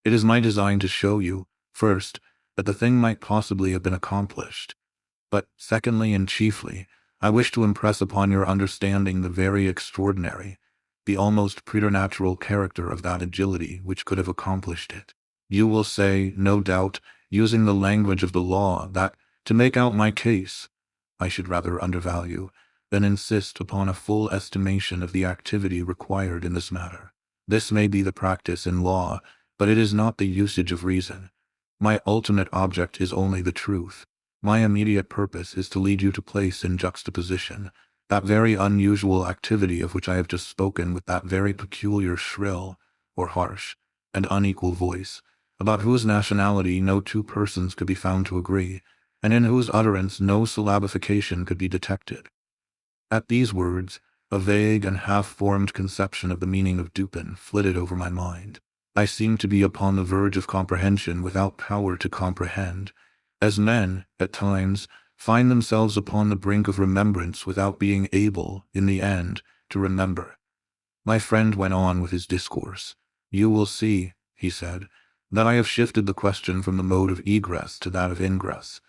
It is my design to show you, first, that the thing might possibly have been accomplished, but secondly and chiefly, I wish to impress upon your understanding the very extraordinary, the almost preternatural character of that agility which could have accomplished it. You will say, no doubt, using the language of the law, that, to make out my case, I should rather undervalue than insist upon a full estimation of the activity required in this matter. This may be the practice in law, but it is not the usage of reason. My ultimate object is only the truth. My immediate purpose is to lead you to place in juxtaposition that very unusual activity of which I have just spoken with that very peculiar shrill, or harsh, and unequal voice, about whose nationality no two persons could be found to agree, and in whose utterance no syllabification could be detected. At these words, a vague and half-formed conception of the meaning of Dupin flitted over my mind. I seemed to be upon the verge of comprehension without power to comprehend, as men, at times, find themselves upon the brink of remembrance without being able, in the end, to remember. My friend went on with his discourse. You will see, he said, that I have shifted the question from the mode of egress to that of ingress.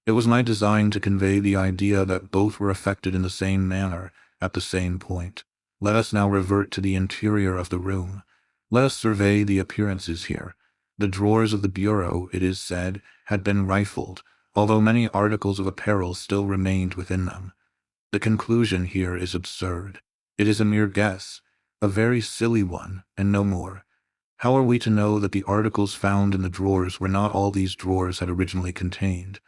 It was my design to convey the idea that both were affected in the same manner, at the same point. Let us now revert to the interior of the room. Let us survey the appearances here. The drawers of the bureau, it is said, had been rifled, although many articles of apparel still remained within them. The conclusion here is absurd. It is a mere guess, a very silly one, and no more. How are we to know that the articles found in the drawers were not all these drawers had originally contained?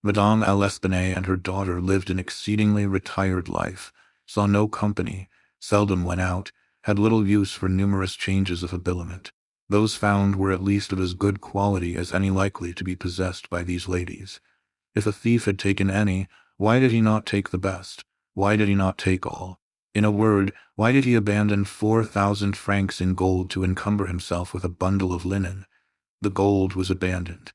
Madame L'Espanaye and her daughter lived an exceedingly retired life, saw no company, seldom went out, had little use for numerous changes of habiliment. Those found were at least of as good quality as any likely to be possessed by these ladies. If a thief had taken any, why did he not take the best? Why did he not take all? In a word, why did he abandon 4,000 francs in gold to encumber himself with a bundle of linen? The gold was abandoned.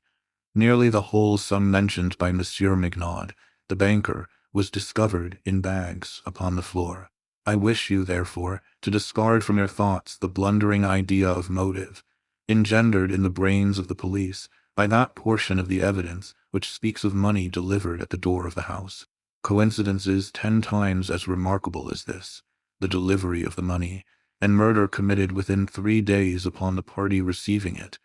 Nearly the whole sum mentioned by Monsieur Mignaud, the banker, was discovered in bags upon the floor. I wish you, therefore, to discard from your thoughts the blundering idea of motive, engendered in the brains of the police by that portion of the evidence which speaks of money delivered at the door of the house. Coincidences 10 times as remarkable as this, the delivery of the money, and murder committed within 3 days upon the party receiving it,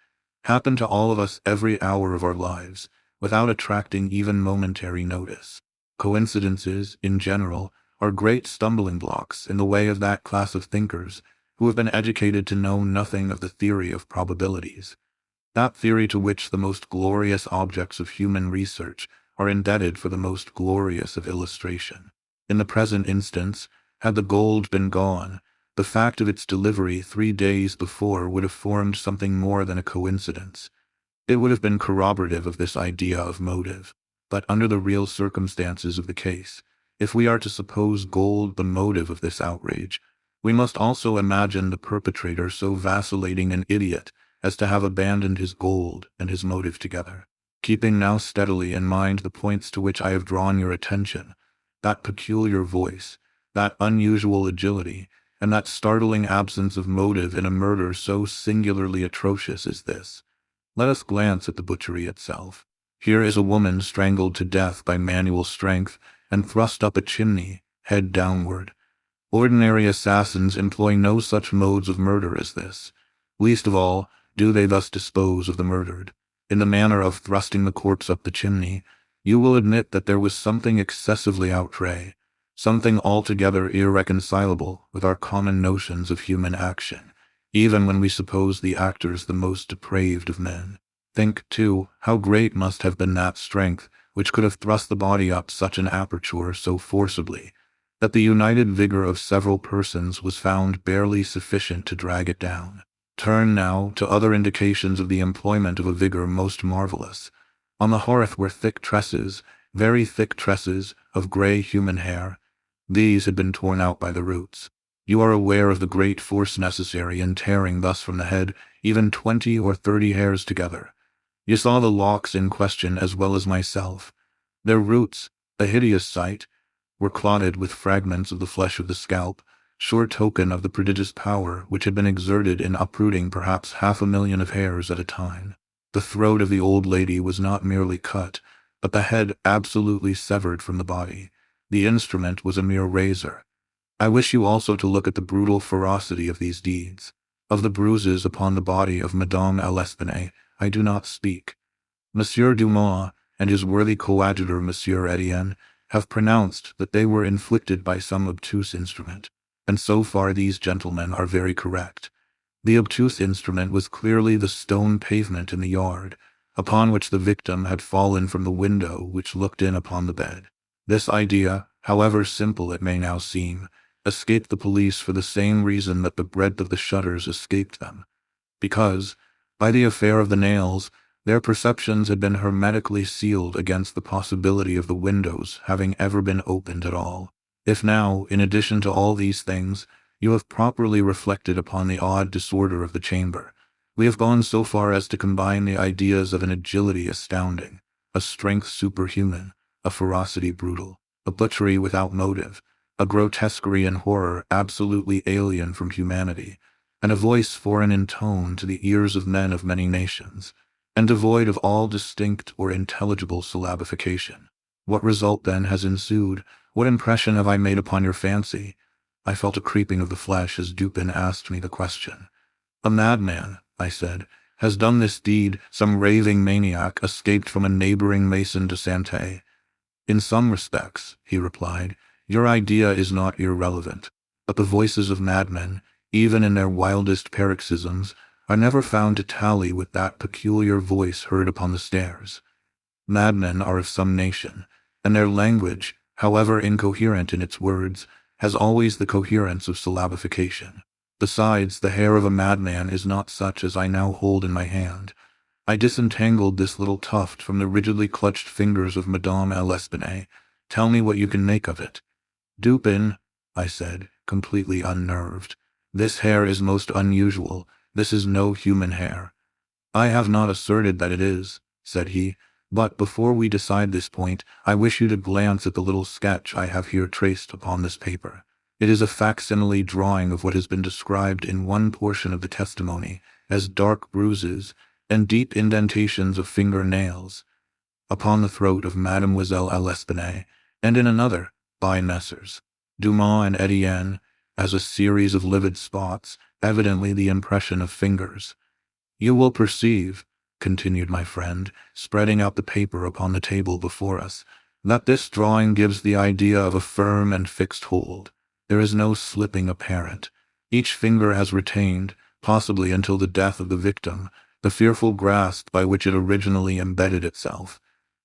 happen to all of us every hour of our lives, without attracting even momentary notice. Coincidences, in general, are great stumbling blocks in the way of that class of thinkers who have been educated to know nothing of the theory of probabilities, that theory to which the most glorious objects of human research are indebted for the most glorious of illustration. In the present instance, had the gold been gone, the fact of its delivery 3 days before would have formed something more than a coincidence. It would have been corroborative of this idea of motive. But under the real circumstances of the case, if we are to suppose gold the motive of this outrage, we must also imagine the perpetrator so vacillating an idiot as to have abandoned his gold and his motive together. Keeping now steadily in mind the points to which I have drawn your attention, that peculiar voice, that unusual agility, and that startling absence of motive in a murder so singularly atrocious as this, let us glance at the butchery itself. Here is a woman strangled to death by manual strength and thrust up a chimney, head downward. Ordinary assassins employ no such modes of murder as this. Least of all, do they thus dispose of the murdered. In the manner of thrusting the corpse up the chimney, you will admit that there was something excessively outre, something altogether irreconcilable with our common notions of human action, even when we suppose the actors the most depraved of men. Think, too, how great must have been that strength which could have thrust the body up such an aperture so forcibly that the united vigor of several persons was found barely sufficient to drag it down. Turn now to other indications of the employment of a vigor most marvelous. On the hearth were thick tresses, very thick tresses, of grey human hair. These had been torn out by the roots. You are aware of the great force necessary in tearing thus from the head even 20 or 30 hairs together. You saw the locks in question as well as myself. Their roots, A hideous sight, were clotted with fragments of the flesh of the scalp, sure token of the prodigious power which had been exerted in uprooting perhaps 500,000 of hairs at a time. The throat of the old lady was not merely cut, but the head absolutely severed from the body. The instrument was a mere razor. I wish you also to look at the brutal ferocity of these deeds. Of the bruises upon the body of Madame L'Espanaye I do not speak. Monsieur Dumas and his worthy coadjutor Monsieur Etienne have pronounced that they were inflicted by some obtuse instrument, and so far these gentlemen are very correct. The obtuse instrument was clearly the stone pavement in the yard, upon which the victim had fallen from the window which looked in upon the bed. This idea, however simple it may now seem, escaped the police for the same reason that the breadth of the shutters escaped them, because, by the affair of the nails, their perceptions had been hermetically sealed against the possibility of the windows having ever been opened at all. If now, in addition to all these things, you have properly reflected upon the odd disorder of the chamber, we have gone so far as to combine the ideas of an agility astounding, a strength superhuman, a ferocity brutal, a butchery without motive, a grotesquerie and horror absolutely alien from humanity, and a voice foreign in tone to the ears of men of many nations, and devoid of all distinct or intelligible syllabification. What result then has ensued? What impression have I made upon your fancy? I felt a creeping of the flesh as Dupin asked me the question. A madman, I said, has done this deed. Some raving maniac escaped from a neighboring maison de santé. In some respects, he replied, your idea is not irrelevant, but the voices of madmen, even in their wildest paroxysms, are never found to tally with that peculiar voice heard upon the stairs. Madmen are of some nation, and their language, however incoherent in its words, has always the coherence of syllabification. Besides, the hair of a madman is not such as I now hold in my hand. I disentangled this little tuft from the rigidly clutched fingers of Madame L'Espanaye. Tell me what you can make of it. Dupin, I said, completely unnerved, this hair is most unusual. This is no human hair. I have not asserted that it is, said he, but before we decide this point, I wish you to glance at the little sketch I have here traced upon this paper. It is a facsimile drawing of what has been described in one portion of the testimony as dark bruises and deep indentations of finger-nails upon the throat of Mademoiselle L'Espanaye, and in another, by Messrs. Dumas and Etienne, as a series of livid spots, evidently the impression of fingers. You will perceive, continued my friend, spreading out the paper upon the table before us, that this drawing gives the idea of a firm and fixed hold. There is no slipping apparent. Each finger has retained, possibly until the death of the victim, the fearful grasp by which it originally embedded itself.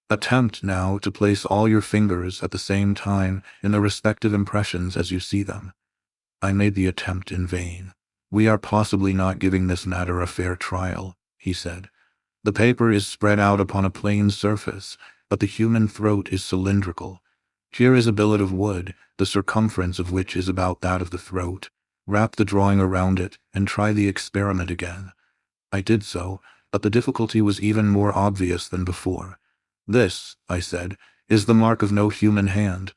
Attempt now to place all your fingers at the same time in the respective impressions as you see them. I made the attempt in vain. We are possibly not giving this matter a fair trial, he said. The paper is spread out upon a plain surface, but the human throat is cylindrical. Here is a billet of wood, the circumference of which is about that of the throat. Wrap the drawing around it, and try the experiment again. I did so, but the difficulty was even more obvious than before. This, I said, is the mark of no human hand.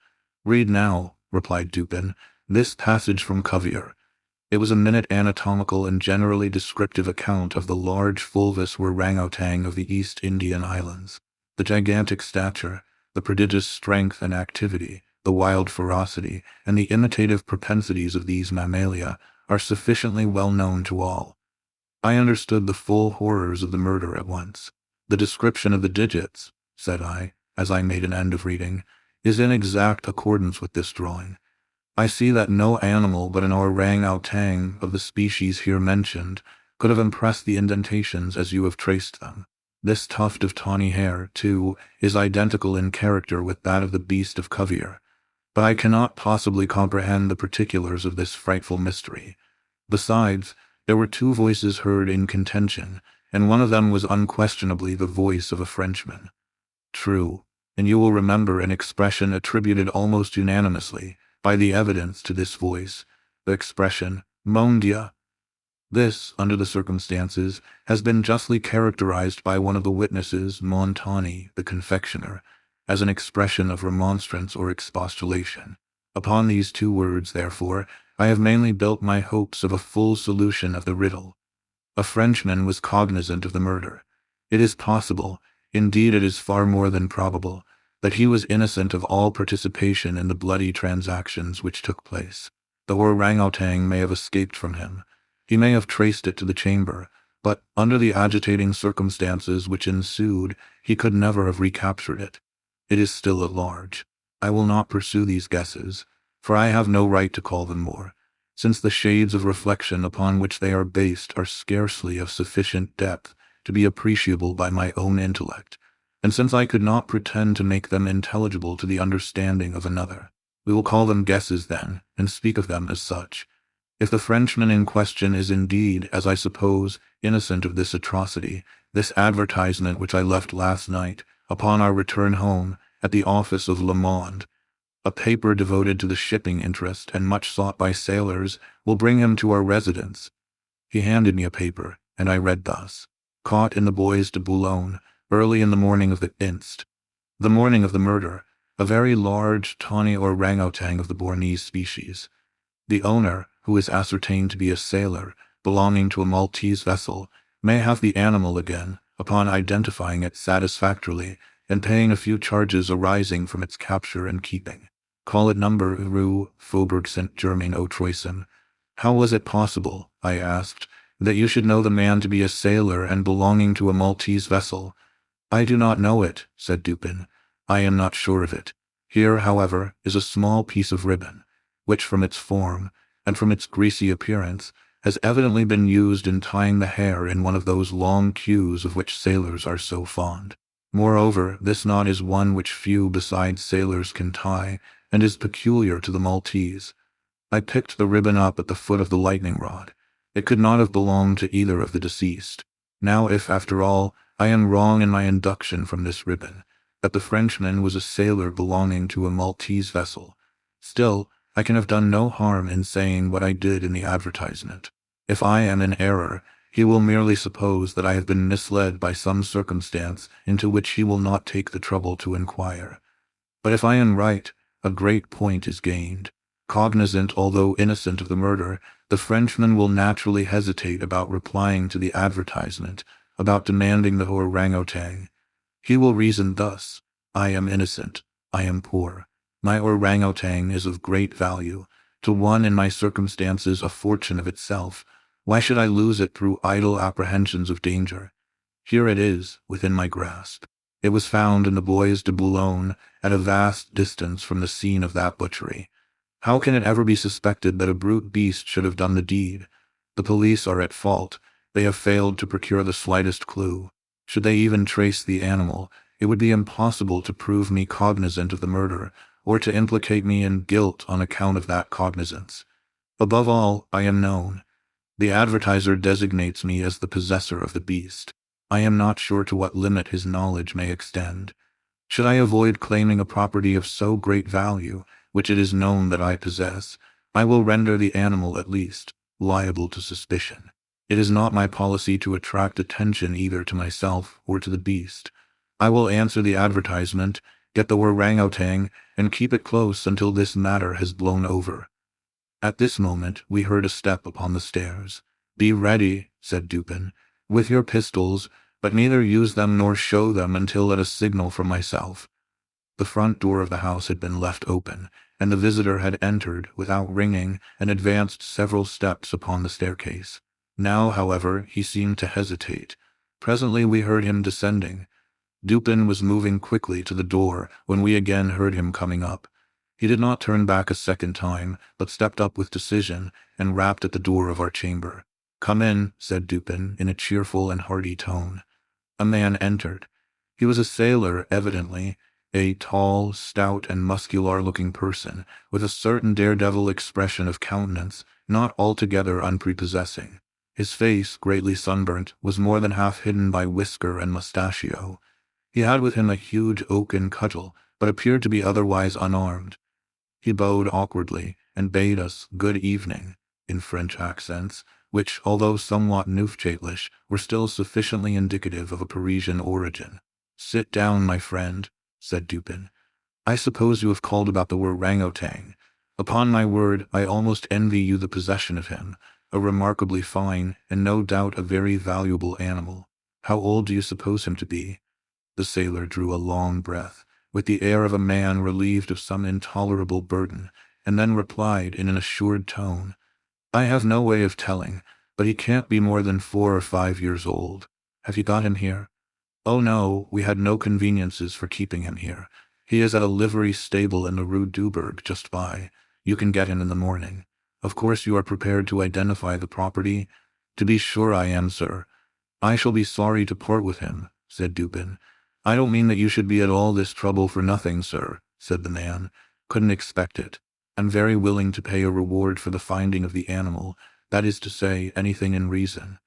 Read now, replied Dupin, this passage from Cuvier. It was a minute anatomical and generally descriptive account of the large fulvous orang-outang of the East Indian Islands. The gigantic stature, the prodigious strength and activity, the wild ferocity, and the imitative propensities of these mammalia are sufficiently well known to all. I understood the full horrors of the murder at once. The description of the digits, said I, as I made an end of reading, is in exact accordance with this drawing. I see that no animal but an orang-outang of the species here mentioned could have impressed the indentations as you have traced them. This tuft of tawny hair, too, is identical in character with that of the beast of Cuvier, but I cannot possibly comprehend the particulars of this frightful mystery. Besides, there were two voices heard in contention, and one of them was unquestionably the voice of a Frenchman. True, and you will remember an expression attributed almost unanimously by the evidence to this voice, the expression, mon Dieu. This, under the circumstances, has been justly characterized by one of the witnesses, Montani, the confectioner, as an expression of remonstrance or expostulation. Upon these two words, therefore, I have mainly built my hopes of a full solution of the riddle. A Frenchman was cognizant of the murder. It is possible, indeed it is far more than probable, that he was innocent of all participation in the bloody transactions which took place. The orangutan may have escaped from him. He may have traced it to the chamber, but, under the agitating circumstances which ensued, he could never have recaptured it. It is still at large. I will not pursue these guesses, for I have no right to call them more, since the shades of reflection upon which they are based are scarcely of sufficient depth to be appreciable by my own intellect, and since I could not pretend to make them intelligible to the understanding of another. We will call them guesses then, and speak of them as such. If the Frenchman in question is indeed, as I suppose, innocent of this atrocity, this advertisement which I left last night, upon our return home, at the office of Le Monde, a paper devoted to the shipping interest and much sought by sailors, will bring him to our residence. He handed me a paper, and I read thus: Caught in the Bois de Boulogne, early in the morning of the inst. The morning of the murder, a very large tawny orangutan of the Bornese species. The owner, who is ascertained to be a sailor, belonging to a Maltese vessel, may have the animal again, upon identifying it satisfactorily, and paying a few charges arising from its capture and keeping. Call it number Rue Faubourg Saint-Germain au Troissin. How was it possible, I asked, that you should know the man to be a sailor and belonging to a Maltese vessel? I do not know it, said Dupin. I am not sure of it. Here, however, is a small piece of ribbon, which from its form, and from its greasy appearance, has evidently been used in tying the hair in one of those long queues of which sailors are so fond. Moreover, this knot is one which few besides sailors can tie, and is peculiar to the Maltese. I picked the ribbon up at the foot of the lightning rod. It could not have belonged to either of the deceased. Now, if, after all, I am wrong in my induction from this ribbon, that the Frenchman was a sailor belonging to a Maltese vessel, still, I can have done no harm in saying what I did in the advertisement. If I am in error, he will merely suppose that I have been misled by some circumstance into which he will not take the trouble to inquire. But if I am right, a great point is gained. Cognizant, although innocent of the murder, the Frenchman will naturally hesitate about replying to the advertisement, about demanding the orangutan. He will reason thus: I am innocent, I am poor. My orangutan is of great value, to one in my circumstances a fortune of itself. Why should I lose it through idle apprehensions of danger? Here it is, within my grasp. It was found in the Bois de Boulogne, at a vast distance from the scene of that butchery. How can it ever be suspected that a brute beast should have done the deed? The police are at fault. They have failed to procure the slightest clue. Should they even trace the animal, it would be impossible to prove me cognizant of the murder, or to implicate me in guilt on account of that cognizance. Above all, I am known. The advertiser designates me as the possessor of the beast. I am not sure to what limit his knowledge may extend. Should I avoid claiming a property of so great value, which it is known that I possess, I will render the animal, at least, liable to suspicion. It is not my policy to attract attention either to myself or to the beast. I will answer the advertisement, get the orangutan, and keep it close until this matter has blown over. At this moment we heard a step upon the stairs. Be ready, said Dupin, with your pistols, but neither use them nor show them until at a signal from myself. The front door of the house had been left open, and the visitor had entered without ringing and advanced several steps upon the staircase. Now, however, he seemed to hesitate. Presently we heard him descending. Dupin was moving quickly to the door when we again heard him coming up. He did not turn back a second time, but stepped up with decision and rapped at the door of our chamber. Come in, said Dupin, in a cheerful and hearty tone. A man entered. He was a sailor, evidently, a tall, stout, and muscular-looking person, with a certain daredevil expression of countenance, not altogether unprepossessing. His face, greatly sunburnt, was more than half hidden by whisker and mustachio. He had with him a huge oaken cudgel, but appeared to be otherwise unarmed. He bowed awkwardly, and bade us good evening, in French accents, which, although somewhat Neufchatelish, were still sufficiently indicative of a Parisian origin. Sit down, my friend, said Dupin. "I suppose you have called about the orangutan. Upon my word, I almost envy you the possession of him, a remarkably fine, and no doubt a very valuable animal. How old do you suppose him to be?" The sailor drew a long breath, with the air of a man relieved of some intolerable burden, and then replied in an assured tone, "I have no way of telling, but he can't be more than 4 or 5 years old. Have you got him here?" "Oh no, we had no conveniences for keeping him here. He is at a livery stable in the Rue Morgue just by. You can get him in the morning. Of course you are prepared to identify the property?" "To be sure I am, sir." "I shall be sorry to part with him," said Dupin. "I don't mean that you should be at all this trouble for nothing, sir," said the man. "Couldn't expect it. I'm very willing to pay a reward for the finding of the animal, that is to say, anything in reason."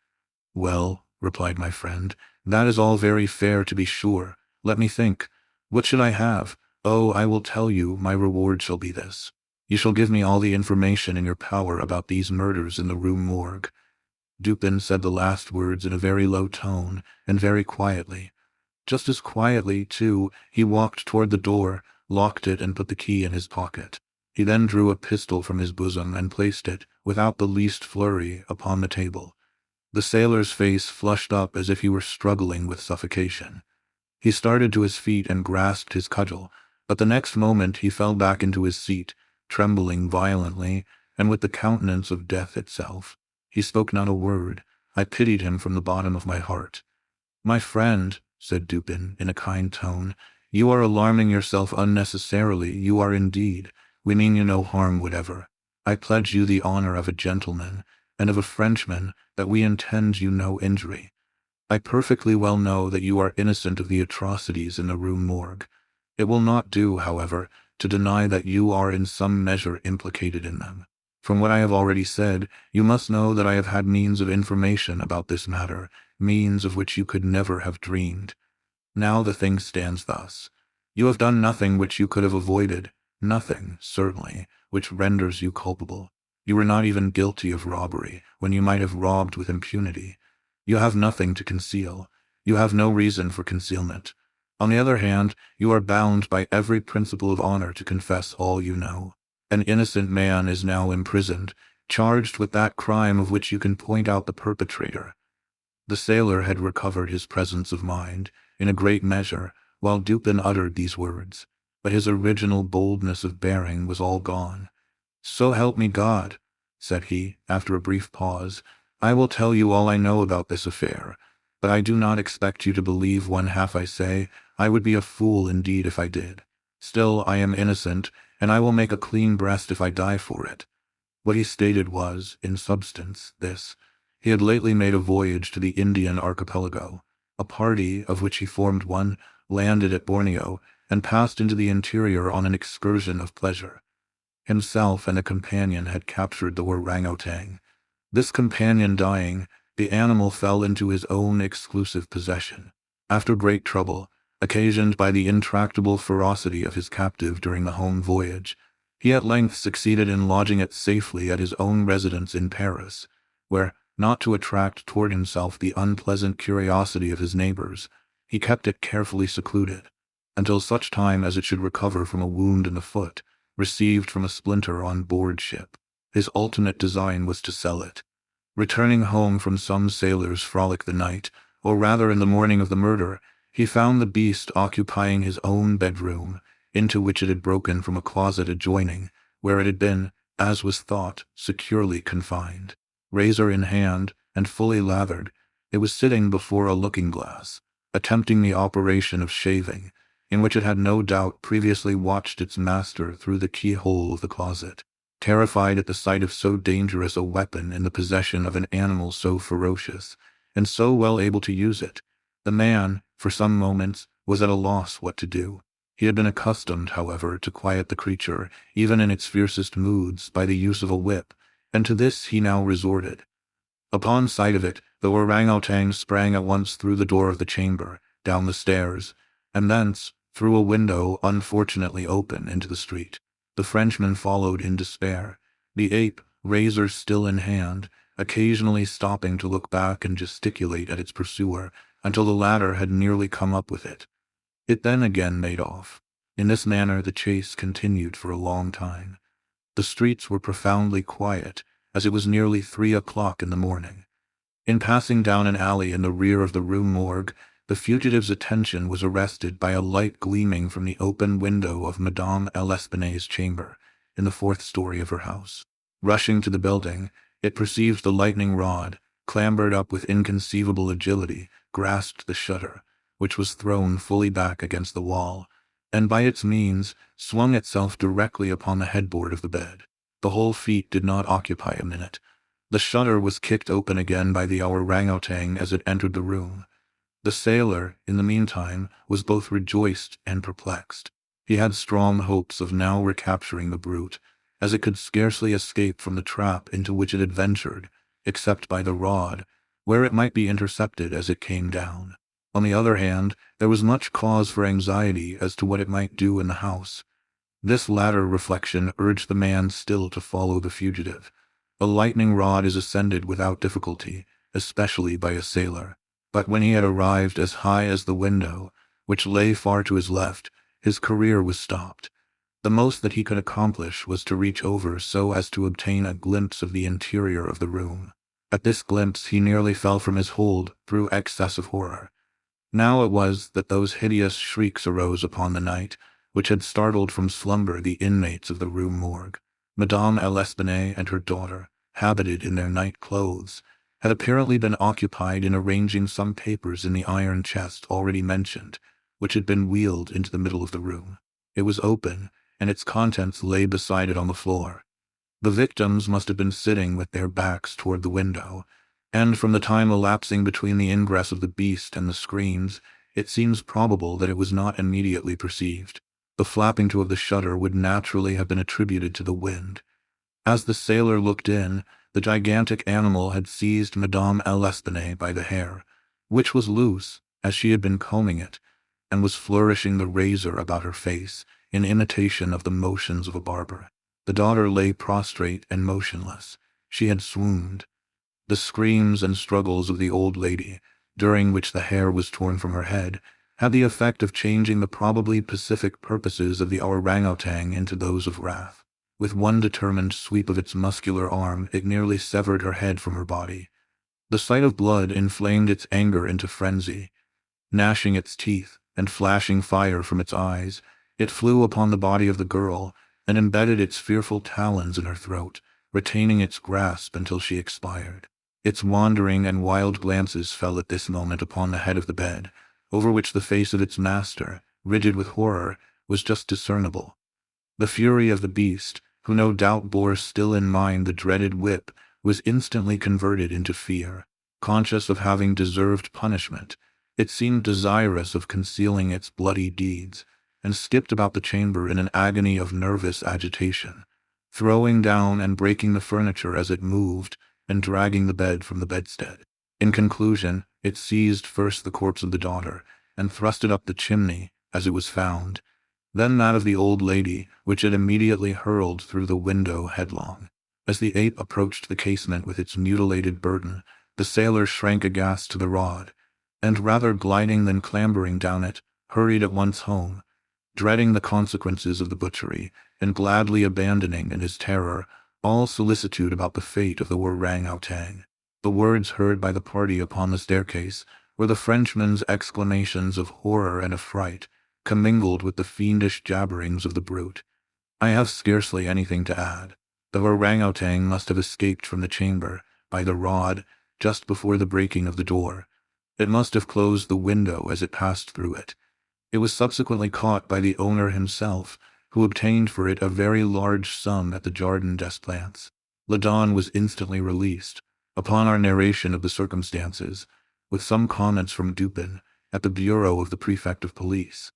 "Well," replied my friend, "that is all very fair, to be sure. Let me think. What should I have? Oh, I will tell you, my reward shall be this. You shall give me all the information in your power about these murders in the Rue Morgue." Dupin said the last words in a very low tone, and very quietly. Just as quietly, too, he walked toward the door, locked it, and put the key in his pocket. He then drew a pistol from his bosom and placed it, without the least flurry, upon the table. The sailor's face flushed up as if he were struggling with suffocation. He started to his feet and grasped his cudgel, but the next moment he fell back into his seat, trembling violently, and with the countenance of death itself. He spoke not a word. I pitied him from the bottom of my heart. "My friend," said Dupin, in a kind tone, "you are alarming yourself unnecessarily, you are indeed. We mean you no harm whatever. I pledge you the honor of a gentleman, and of a Frenchman, that we intend you no injury. I perfectly well know that you are innocent of the atrocities in the Rue Morgue. It will not do, however, to deny that you are in some measure implicated in them. From what I have already said, you must know that I have had means of information about this matter, means of which you could never have dreamed. Now the thing stands thus. You have done nothing which you could have avoided, nothing, certainly, which renders you culpable. You were not even guilty of robbery, when you might have robbed with impunity. You have nothing to conceal. You have no reason for concealment. On the other hand, you are bound by every principle of honor to confess all you know. An innocent man is now imprisoned, charged with that crime of which you can point out the perpetrator. The sailor had recovered his presence of mind, in a great measure, while Dupin uttered these words, but his original boldness of bearing was all gone. "So help me God," said he, after a brief pause, "I will tell you all I know about this affair, but I do not expect you to believe one half I say. I would be a fool indeed if I did. Still, I am innocent, and I will make a clean breast if I die for it." What he stated was, in substance, this. He had lately made a voyage to the Indian archipelago. A party, of which he formed one, landed at Borneo, and passed into the interior on an excursion of pleasure. Himself and a companion had captured the orangutan. This companion dying, the animal fell into his own exclusive possession. After great trouble, occasioned by the intractable ferocity of his captive during the home voyage, he at length succeeded in lodging it safely at his own residence in Paris, where, not to attract toward himself the unpleasant curiosity of his neighbors, he kept it carefully secluded, until such time as it should recover from a wound in the foot, received from a splinter on board ship. His ultimate design was to sell it. Returning home from some sailor's frolic the night, or rather in the morning of the murder, he found the beast occupying his own bedroom, into which it had broken from a closet adjoining, where it had been, as was thought, securely confined. Razor in hand, and fully lathered, it was sitting before a looking-glass, attempting the operation of shaving, in which it had no doubt previously watched its master through the keyhole of the closet. Terrified at the sight of so dangerous a weapon in the possession of an animal so ferocious, and so well able to use it, the man, for some moments, was at a loss what to do. He had been accustomed, however, to quiet the creature, even in its fiercest moods, by the use of a whip, and to this he now resorted. Upon sight of it, the orangutan sprang at once through the door of the chamber, down the stairs, and thence, through a window unfortunately open, into the street. The Frenchman followed in despair, the ape, razor still in hand, occasionally stopping to look back and gesticulate at its pursuer, until the latter had nearly come up with it. It then again made off. In this manner the chase continued for a long time. The streets were profoundly quiet, as it was nearly 3 o'clock in the morning. In passing down an alley in the rear of the Rue Morgue, the fugitive's attention was arrested by a light gleaming from the open window of Madame L'Espanaye's chamber, in the 4th story of her house. Rushing to the building, it perceived the lightning rod, clambered up with inconceivable agility, grasped the shutter, which was thrown fully back against the wall, and by its means swung itself directly upon the headboard of the bed. The whole feat did not occupy a minute. The shutter was kicked open again by the orangutan as it entered the room. The sailor, in the meantime, was both rejoiced and perplexed. He had strong hopes of now recapturing the brute, as it could scarcely escape from the trap into which it had ventured, except by the rod, where it might be intercepted as it came down. On the other hand, there was much cause for anxiety as to what it might do in the house. This latter reflection urged the man still to follow the fugitive. A lightning rod is ascended without difficulty, especially by a sailor. But when he had arrived as high as the window, which lay far to his left, his career was stopped. The most that he could accomplish was to reach over so as to obtain a glimpse of the interior of the room. At this glimpse he nearly fell from his hold through excess of horror. Now it was that those hideous shrieks arose upon the night, which had startled from slumber the inmates of the Rue Morgue. Madame L'Espanaye and her daughter, habited in their night clothes, had apparently been occupied in arranging some papers in the iron chest already mentioned, which had been wheeled into the middle of the room. It was open, and its contents lay beside it on the floor. The victims must have been sitting with their backs toward the window, and from the time elapsing between the ingress of the beast and the screams, it seems probable that it was not immediately perceived. The flapping to of the shutter would naturally have been attributed to the wind. As the sailor looked in, the gigantic animal had seized Madame L'Espanaye by the hair, which was loose, as she had been combing it, and was flourishing the razor about her face, in imitation of the motions of a barber. The daughter lay prostrate and motionless. She had swooned. The screams and struggles of the old lady, during which the hair was torn from her head, had the effect of changing the probably pacific purposes of the orangutan into those of wrath. With one determined sweep of its muscular arm, it nearly severed her head from her body. The sight of blood inflamed its anger into frenzy. Gnashing its teeth, and flashing fire from its eyes, it flew upon the body of the girl, and embedded its fearful talons in her throat, retaining its grasp until she expired. Its wandering and wild glances fell at this moment upon the head of the bed, over which the face of its master, rigid with horror, was just discernible. The fury of the beast, who no doubt bore still in mind the dreaded whip, was instantly converted into fear. Conscious of having deserved punishment, it seemed desirous of concealing its bloody deeds, and skipped about the chamber in an agony of nervous agitation, throwing down and breaking the furniture as it moved, and dragging the bed from the bedstead. In conclusion, it seized first the corpse of the daughter, and thrust it up the chimney, as it was found, then that of the old lady, which it immediately hurled through the window headlong. As the ape approached the casement with its mutilated burden, the sailor shrank aghast to the rod, and rather gliding than clambering down it, hurried at once home, dreading the consequences of the butchery, and gladly abandoning in his terror all solicitude about the fate of the orangutan. The words heard by the party upon the staircase were the Frenchman's exclamations of horror and affright, commingled with the fiendish jabberings of the brute. I have scarcely anything to add. The orangutan must have escaped from the chamber, by the rod, just before the breaking of the door. It must have closed the window as it passed through it. It was subsequently caught by the owner himself, who obtained for it a very large sum at the Jardin des Plantes. Ladon was instantly released, upon our narration of the circumstances, with some comments from Dupin, at the bureau of the prefect of police.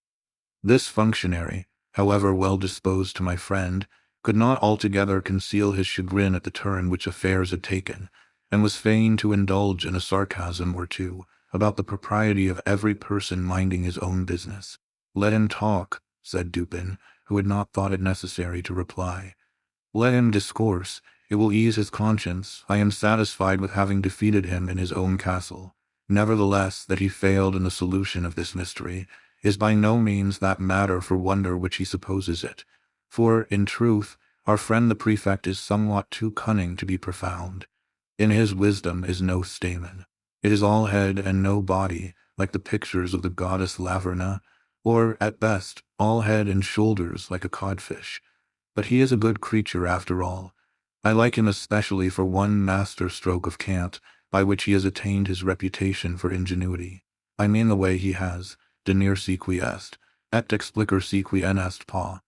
This functionary, however well disposed to my friend, could not altogether conceal his chagrin at the turn which affairs had taken, and was fain to indulge in a sarcasm or two about the propriety of every person minding his own business. "Let him talk," said Dupin, who had not thought it necessary to reply. "Let him discourse. It will ease his conscience. I am satisfied with having defeated him in his own castle. Nevertheless, that he failed in the solution of this mystery, is by no means that matter for wonder which he supposes it. For, in truth, our friend the prefect is somewhat too cunning to be profound. In his wisdom is no stamen. It is all head and no body, like the pictures of the goddess Laverna, or, at best, all head and shoulders like a codfish. But he is a good creature after all. I like him especially for one master stroke of cant, by which he has attained his reputation for ingenuity. I mean the way he has, de nihil si qui est, et d'explicar si qui en est pas,